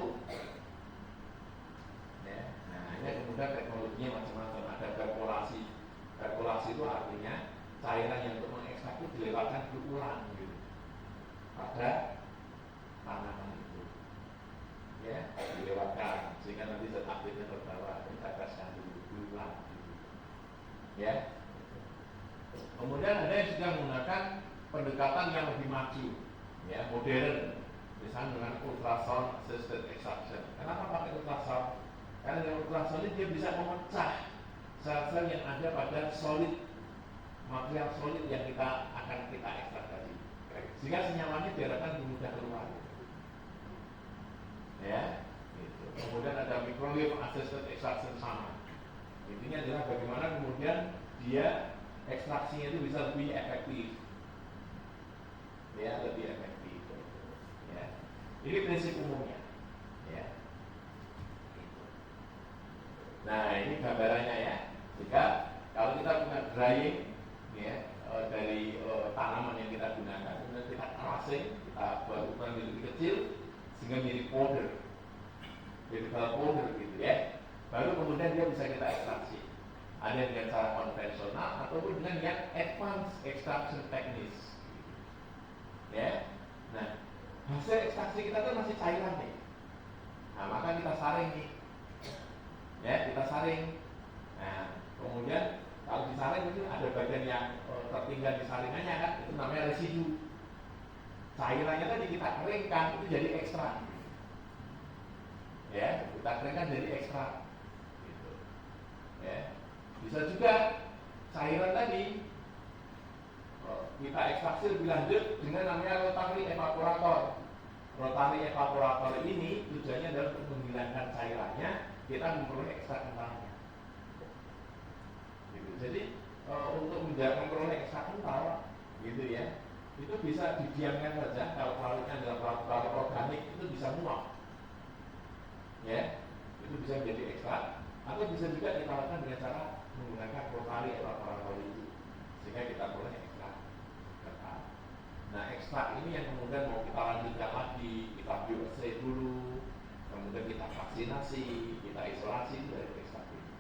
Ya. Nah, ini kemudian teknologinya macam-macam. Ada perkolasi. Perkolasi itu artinya cairan yang untuk mengekstrak itu dilewatkan berulang gitu pada tanaman itu. Ya, dilewatkan sehingga nanti zat aktifnya terbawa, diteteskan dulu berulang gitu. Ya. Kemudian ada yang sudah menggunakan pendekatan yang lebih maju, ya, modern. Misalnya dengan ultrasound assisted extraction. Kenapa pakai ultrasound? Karena dengan ultrasound ini dia bisa memecah sel-sel yang ada pada solid, material solid yang akan kita ekstrak tadi, sehingga senyamannya diharapkan mudah keluar. Ya, gitu. Kemudian ada microwave assisted extraction sama. Intinya adalah bagaimana kemudian dia ekstraksinya itu bisa lebih efektif. Ya, lebih efektif. Ini prinsip umumnya, ya. Nah, ini gambarannya ya. Jika kalau kita punya drying, ya, dari tanaman yang kita gunakan, kemudian kita krasing, kita buat ukuran lebih kecil, sehingga menjadi powder, jadi powder gitu ya. Baru kemudian dia bisa kita ekstraksi. Ada dengan cara konvensional ataupun dengan yang advanced extraction techniques, ya. Nah, hasil ekstraksi kita kan masih cairan nih. Nah, maka kita saring nih. Ya, kita saring. Nah, kemudian kalau disaring itu ada bagian yang tertinggal di saringannya kan, itu namanya residu. Cairannya tadi kita keringkan, itu jadi ekstrak. Ya, kita keringkan jadi ekstrak. Gitu. Ya. Bisa juga cairan tadi kita ekstraksi lebih lanjut dengan namanya rotary evaporator. Rotary evaporator ini tujuannya adalah untuk menghilangkan cairannya, kita memperoleh ekstrak kentalnya. Gitu. Jadi untuk memperoleh ekstrak kental, gitu ya, itu bisa didiamkan saja. Kalau larutnya dalam larut organik itu bisa muak, ya, itu bisa menjadi ekstrak. Atau bisa juga kita lakukan dengan cara menggunakan rotary evaporator itu, sehingga kita peroleh ekstrak. Nah, ekstrak ini yang kemudian mau kita lanjutkan lagi, kita biopsi dulu, kemudian kita vaksinasi, kita isolasi dari ekstrak ini.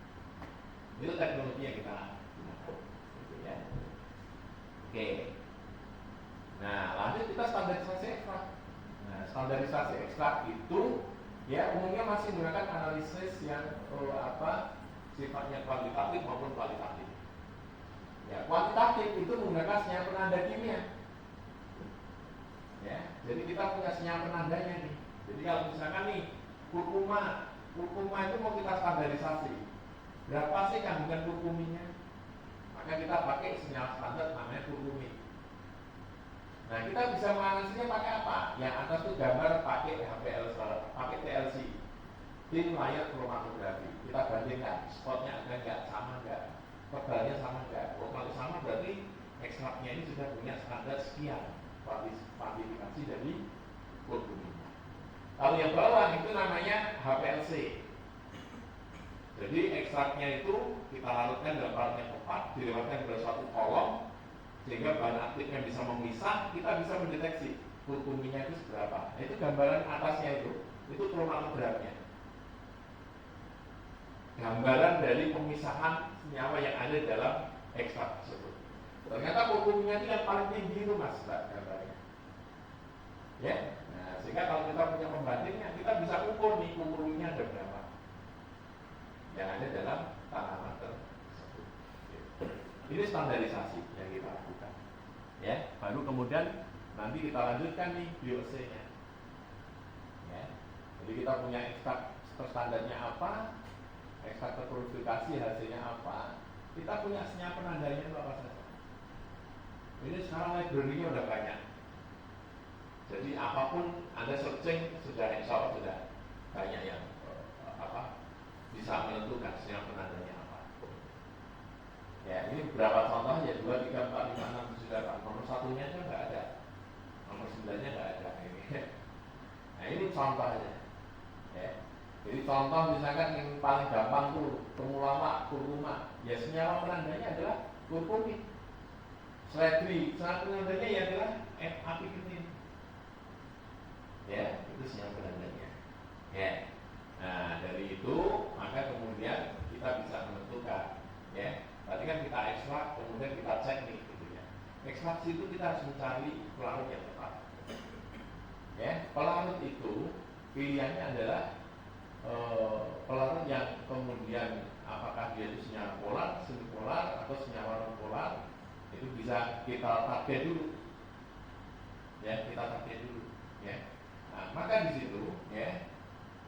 Itu teknologi yang kita gunakan, gitu ya. Oke. Nah, lanjut kita standarisasi ekstrak. Nah, standarisasi ekstrak itu ya umumnya masih menggunakan analisis yang sifatnya kuantitatif maupun kualitatif. Ya, kuantitatif itu menggunakan senyawa penanda kimia. Ya, jadi kita punya senyawa penandanya nih. Jadi kalau misalkan nih kurkuma itu mau kita standarisasi. Berapa sih kandungan kurkuminnya? Maka kita pakai senyawa standar namanya kurkumin. Nah, kita bisa menganalisisnya pakai apa? Yang atas itu gambar pakai TLC, thin layer chromatografi. Kita bandingkan spotnya ada nggak, sama nggak, tebalnya sama nggak. Kalau sama berarti ekstraknya ini sudah punya standar sekian. Kuantifikasi dari kurkumin. Kalau yang bawah itu namanya HPLC. Jadi ekstraknya itu kita larutkan dalam bahan yang tepat, dilewatkan ke suatu kolom, sehingga bahan aktifnya bisa memisah, kita bisa mendeteksi kurkuminnya itu seberapa. Nah, itu gambaran atasnya itu kromatografnya. gambaran dari pemisahan senyawa yang ada dalam ekstrak tersebut. Ternyata kurkuminnya itu yang paling tinggi itu mas, gambarnya. Ya, nah, sehingga kalau kita punya pembandingnya, kita bisa ukur nih kurkuminnya ada berapa yang ada dalam tanaman tersebut. Ini standarisasi yang kita lakukan. Ya, baru kemudian nanti kita lanjutkan nih BOC-nya. Ya, jadi kita punya ekstrak standarnya apa, ekstrak terpurifikasi hasilnya apa, kita punya senyawa penandanya itu apa saja. Ini sekarang library-nya udah banyak. Jadi apapun Anda searching sudah insya Allah sudah banyak yang bisa menentukan senyawa penandanya apa. Ya, ini beberapa contoh ya 2, 3, 4, 5, 6, 7, 8. Nomor 1-nya aja nggak ada, nomor 9-nya nggak ada. Nah ini contohnya. Ya. Jadi contoh misalkan yang paling gampang tuh temulawak, kurkuma. Ya senyawa penandanya adalah kurkumin. Seledri, senyawa penandanya ya adalah apiketin. Ya, itu senyawa penandanya. Ya. Nah dari itu maka kemudian kita bisa menentukan. Ya. Tadi kan kita ekstrak, kemudian kita cek nih, gitu ya. Ekstraksi itu kita harus mencari pelarut yang tepat. Ya, pelarut itu pilihannya adalah pelarut yang kemudian apakah dia itu senyawa polar, semipolar, atau senyawa non polar, itu bisa kita target dulu. Ya, kita target dulu. Ya, nah, maka di situ, ya,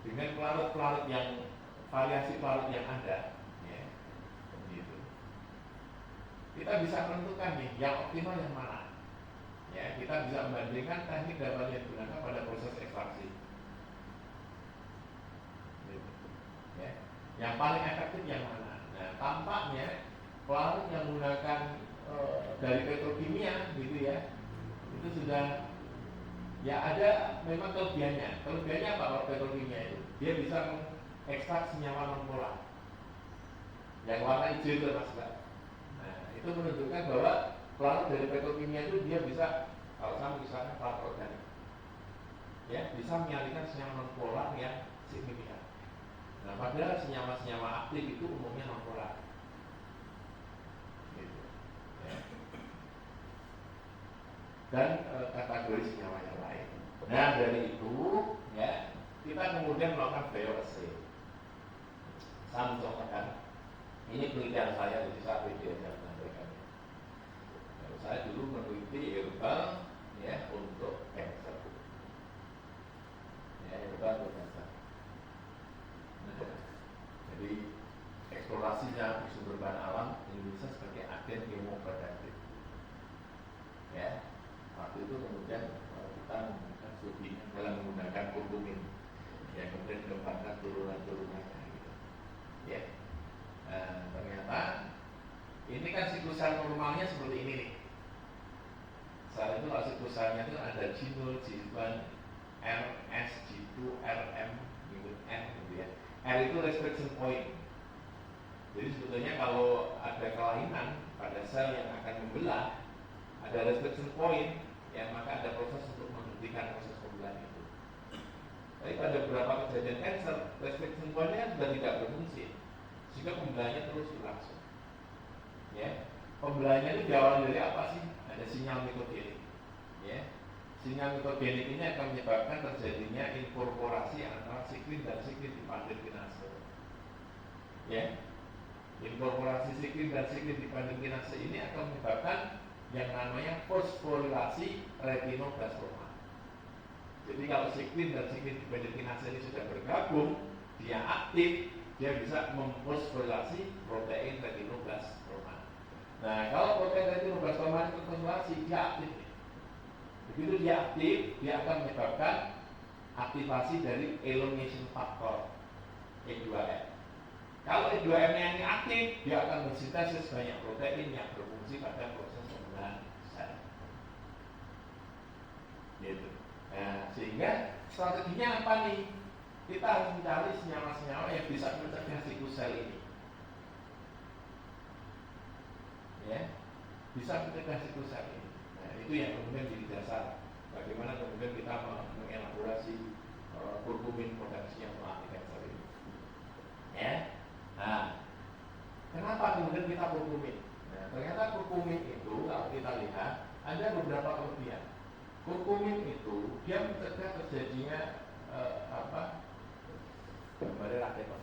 dengan pelarut-pelarut yang variasi pelarut yang ada, ya, begitu, kita bisa menentukan nih yang optimal yang mana. Ya, kita bisa membandingkan teknik dapat yang digunakan pada proses ekstraksi. Ya, yang paling efektif yang mana? Nah, tampaknya pelarut yang menggunakan dari petrokimia, gitu ya, itu sudah ya ada memang kelebihannya. Kelebihannya apa kalau petrokimia itu? Dia bisa mengekstrak senyawa non polar yang warna hijau itu mas. Nah, itu menunjukkan bahwa pelarut dari petrokimia itu dia bisa, kalau sama misalnya pelarut organik, ya bisa menyalurkan senyawa non polar yang signifikan. Nah, padahal senyawa-senyawa aktif itu umumnya non polar. Gitu. Ya. Dan kategori senyawa yang lain. Nah, dari itu, ya kita kemudian melakukan bioassay. Saya mencontohkan, ini penelitian saya, jadi saya video yang menyampaikan. Saya dulu meneliti herbal, ya, untuk kanker. Ya, herbal untuk kanker. Jadi eksplorasinya di sumber bahan alam Indonesia sebagai agen kemopreventif. Ya, waktu itu kemudian kita menggunakan studi dalam menggunakan kurkumin. Ya, kemudian dikembangkan turunan-turunannya. Gitu. Ya, ternyata ini kan siklus sel normalnya seperti ini nih. Sel itu kalau siklus selnya itu ada G0, G1, RS, G2, RM, N gitu ya. R itu restriction point. Jadi sebetulnya kalau ada kelainan pada sel yang akan membelah, ada restriction point, ya maka ada proses untuk menghentikan proses pembelahan itu. Tapi pada beberapa kejadian kanker, restriction point-nya sudah tidak berfungsi, sehingga pembelahannya terus berlangsung. Ya, pembelahannya itu diawali dari apa sih? Ada sinyal mitogenik. Ya, sinyal mitogenik ini akan menyebabkan terjadinya inkorporasi antara siklin dan siklin di pandemkinase. Ya, inkorporasi siklin dan siklin di pandemkinase ini akan menyebabkan yang namanya fosforilasi retinoblastoma. Jadi kalau siklin dan siklin di pandemkinase ini sudah bergabung, dia aktif, dia bisa memfosforilasi protein retinoblastoma. Nah, kalau protein retinoblastoma itu fosforilasi, dia aktif. Begitu dia aktif, dia akan menyebabkan aktivasi dari elongation factor E2M. Kalau E2M-nya ini aktif, dia akan bersintesis banyak protein yang berfungsi pada proses pembelahan sel. Gitu. Nah, sehingga strateginya apa nih? Kita harus mencari senyawa-senyawa yang bisa mencegah siklus sel ini. Ya, bisa mencegah siklus sel ini. Nah, itu yang kemudian jadi dasar bagaimana kemudian kita mengelaborasi kurkumin potensi yang melatih kanker ini. Ya, Nah, kenapa kemudian kita kurkumin? Nah, ternyata kurkumin itu kalau kita lihat ada beberapa kelebihan. Kurkumin itu dia mencegah terjadinya gambarnya rakyat.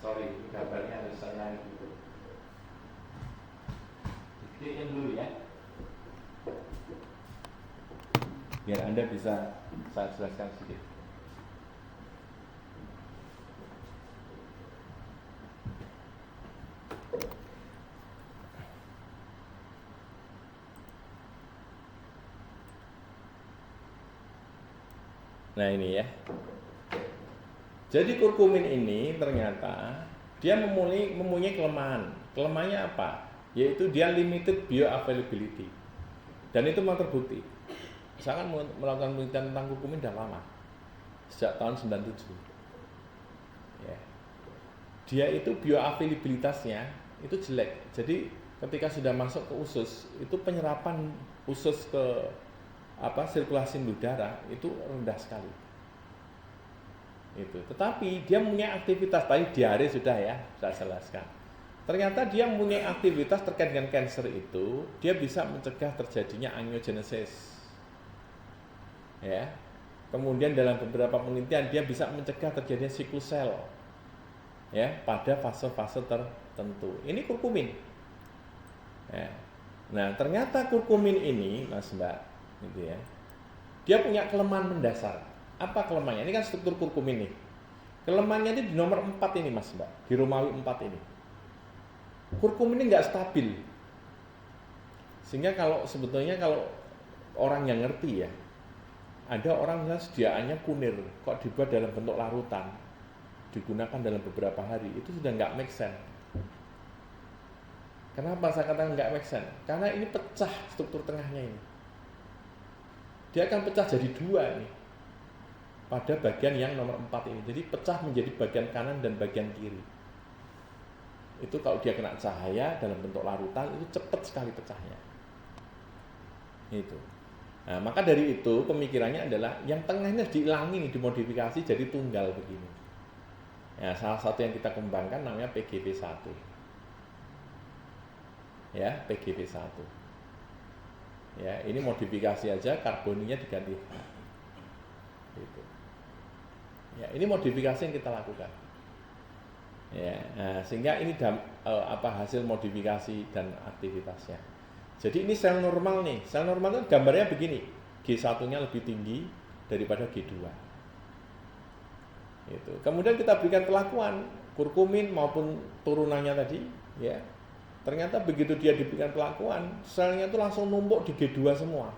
Sorry, ini gambarnya harus saya gitu. Gedein dulu ya, biar Anda bisa saya jelaskan sedikit. Nah ini ya. Jadi kurkumin ini ternyata dia mempunyai kelemahan. Kelemahannya apa? Yaitu dia limited bioavailability. Dan itu memang terbukti. Saya kan melakukan penelitian tentang kurkumin sudah lama. Sejak tahun 97. Ya. Dia itu bioavailabilitasnya itu jelek. Jadi ketika sudah masuk ke usus, itu penyerapan usus ke sirkulasi udara itu rendah sekali. Itu. Tetapi dia punya aktivitas, tadi diare sudah ya, saya jelaskan. Ternyata dia punya aktivitas terkait dengan kanker itu, dia bisa mencegah terjadinya angiogenesis. Ya. Kemudian dalam beberapa penelitian dia bisa mencegah terjadinya siklus sel. Ya, pada fase-fase tertentu. Ini kurkumin. Ya. Nah, ternyata kurkumin ini, Mas Mbak, gitu ya. Dia punya kelemahan mendasar. Apa kelemahannya? Ini kan struktur kurkumin nih. Kelemahannya ini di nomor 4 ini, Mas Mbak, di Romawi 4 ini. Kurkumin ini nggak stabil. Sehingga sebetulnya kalau orang yang ngerti ya, ada orang yang sediaannya kunir, kok dibuat dalam bentuk larutan, digunakan dalam beberapa hari, itu sudah nggak make sense. Kenapa saya katakan nggak make sense? Karena ini pecah struktur tengahnya ini. Dia akan pecah jadi 2 nih pada bagian yang nomor 4 ini. Jadi pecah menjadi bagian kanan dan bagian kiri. Itu kalau dia kena cahaya dalam bentuk larutan itu cepat sekali pecahnya. Itu. Nah, maka dari itu pemikirannya adalah yang tengahnya dihilangi nih, dimodifikasi jadi tunggal begini. Ya, salah satu yang kita kembangkan namanya PGP1. Ya, PGP1. Ya, ini modifikasi aja, karbonnya diganti H. Gitu. Ya, ini modifikasi yang kita lakukan. Ya, nah, sehingga ini hasil modifikasi dan aktivitasnya. Jadi ini sel normal nih. Sel normal itu gambarnya begini. G1-nya lebih tinggi daripada G2. Gitu. Kemudian kita berikan perlakuan kurkumin maupun turunannya tadi, ya. Ternyata begitu dia diberikan perlakuan, selnya itu langsung numpuk di G2 semua.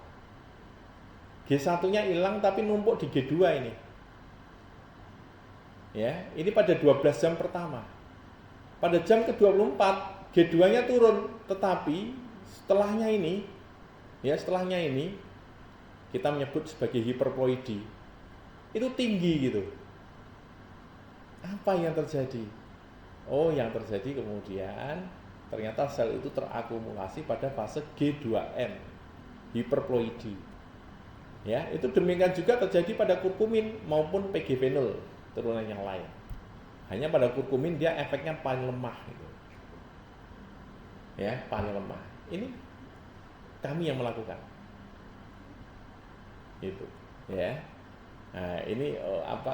G1-nya hilang tapi numpuk di G2 ini. Ya, ini pada 12 jam pertama. Pada jam ke-24, G2-nya turun, tetapi setelahnya ini kita menyebut sebagai hiperploidi. Itu tinggi gitu. Apa yang terjadi? Oh, yang terjadi kemudian ternyata sel itu terakumulasi pada fase G2M, hiperploidi. Ya, itu demikian juga terjadi pada kurkumin maupun PGP0 turunan yang lain. Hanya pada kurkumin dia efeknya paling lemah gitu. Ya, paling lemah. Ini kami yang melakukan. Itu, ya. Nah, ini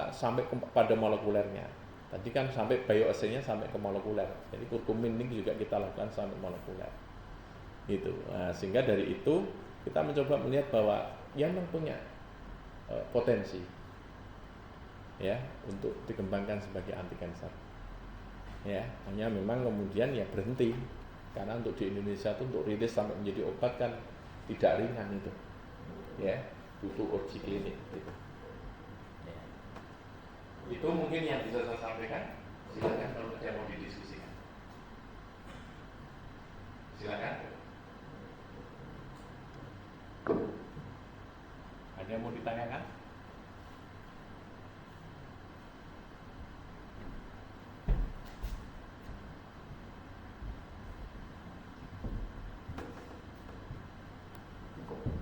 sampai pada molekulernya. Tadi kan sampai bioassay-nya sampai ke molekuler. Jadi kurkumin ini juga kita lakukan sampai molekuler. Gitu. Nah, sehingga dari itu kita mencoba melihat bahwa yang mempunyai potensi ya untuk dikembangkan sebagai anti kanker. Ya, hanya memang kemudian ya berhenti karena untuk di Indonesia itu untuk rilis sampai menjadi obat kan tidak ringan itu. Ya, butuh uji klinik gitu. Itu mungkin yang bisa saya sampaikan. Silakan kalau ada yang mau didiskusikan. Silakan. Ada yang mau ditanyakan?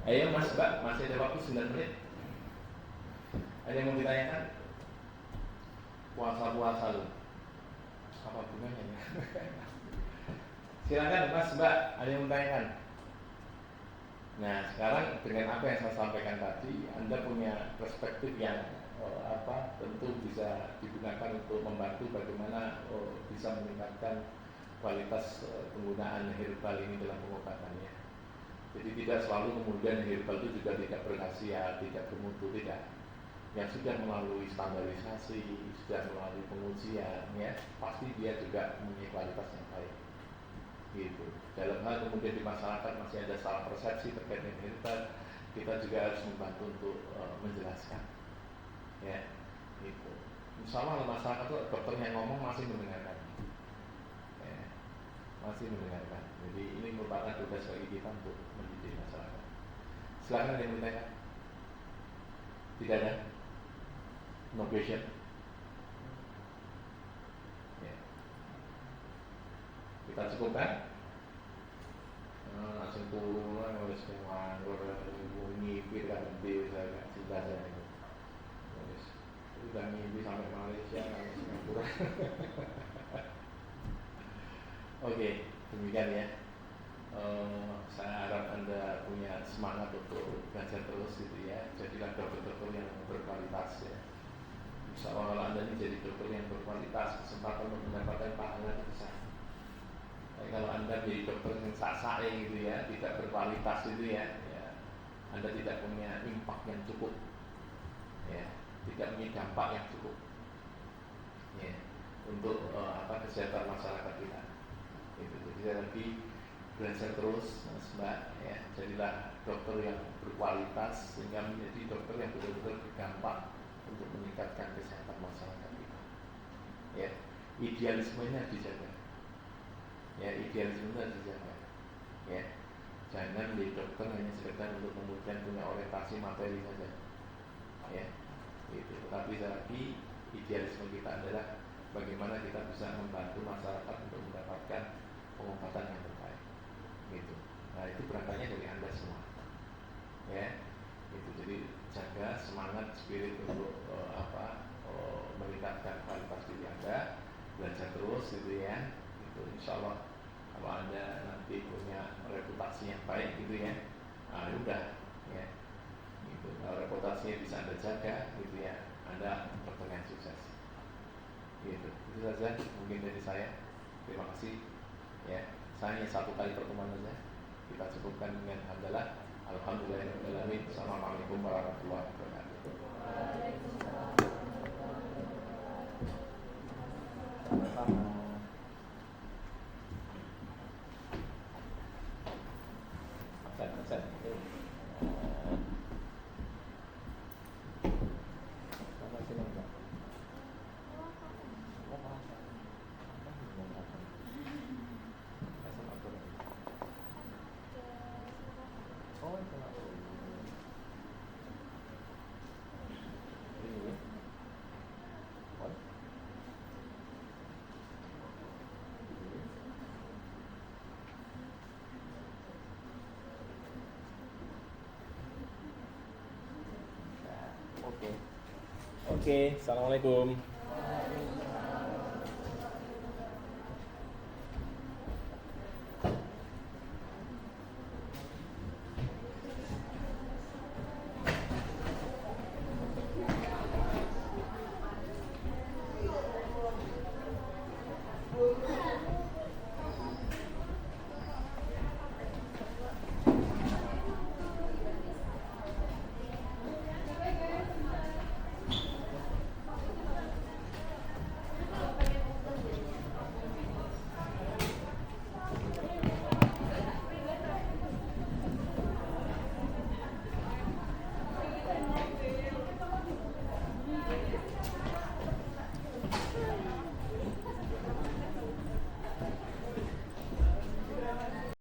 Ayo Mas Mbak, masih ada waktu 9 menit. Ada yang mau ditanyakan? puasa loh. Apa gunanya ya? Silakan Mas Mbak, ada yang menanyakan? Nah sekarang dengan apa yang saya sampaikan tadi, Anda punya perspektif yang tentu bisa digunakan untuk membantu bagaimana bisa meningkatkan kualitas penggunaan herbal ini dalam pengobatannya. Jadi tidak selalu kemudian herbal itu juga tidak berkhasiat, tidak bermutu, tidak. Yang sudah melalui standarisasi, sudah melalui pengujian, ya pasti dia juga mempunyai kualitas yang baik. Gitu. Dalam hal kemudian di masyarakat masih ada salah persepsi terkait dengan herbal, kita juga harus membantu untuk menjelaskan. Ya, gitu. Insya Allah masyarakat itu dokter yang ngomong masih mendengarkan, ya, masih mendengarkan. Jadi ini merupakan tugas bagi kita untuk mendidik masyarakat. Silakan ada yang bertanya? Tidak ada? No question? Ya. Kita cukupkan? Langsung turun, oleh semua ngipir kan gede, saya sudah saya itu. Sudah ngimpi sampai Malaysia, sampai Singapura. Oke, demikian ya. Saya harap Anda punya semangat untuk belajar terus gitu ya. Jadilah dokter-dokter yang berkualitas ya. Insya Allah kalau Anda ini jadi dokter yang berkualitas, kesempatan untuk mendapatkan pahala itu besar. Tapi kalau Anda jadi dokter yang sak-sak gitu ya, tidak berkualitas itu ya, Anda tidak punya impact yang cukup, ya, tidak punya dampak yang cukup, ya, untuk kesehatan masyarakat kita. Itu. Jadi saya lagi belajar terus, Mas Mbak, ya, jadilah dokter yang berkualitas sehingga menjadi dokter yang betul-betul berdampak untuk meningkatkan kesehatan masyarakat kita. Ya, idealismenya dijaga. Ya, idealisme harus dijaga. Ya, jangan menjadi dokter hanya sekedar untuk kemudian punya orientasi materi saja. Ya, itu. Tapi lagi idealisme kita adalah bagaimana kita bisa membantu masyarakat untuk mendapatkan pengobatan yang terbaik. Gitu. Nah, itu berangkatnya dari Anda semua. Ya, itu. Jadi jaga semangat spirit untuk meningkatkan kualitas diri Anda, belajar terus gitu ya. Itu insya Allah kalau Anda nanti punya reputasi yang baik gitu ya, nah udah ya, gitu. Kalau reputasinya bisa Anda jaga gitu ya, Anda dokter yang sukses. Gitu. Itu saja mungkin dari saya. Terima kasih. Ya, saya hanya satu kali pertemuan saja. Kita cukupkan dengan hamdalah. Alhamdulillahirobbilalamin. Assalamualaikum warahmatullahi wabarakatuh. Oke, assalamualaikum.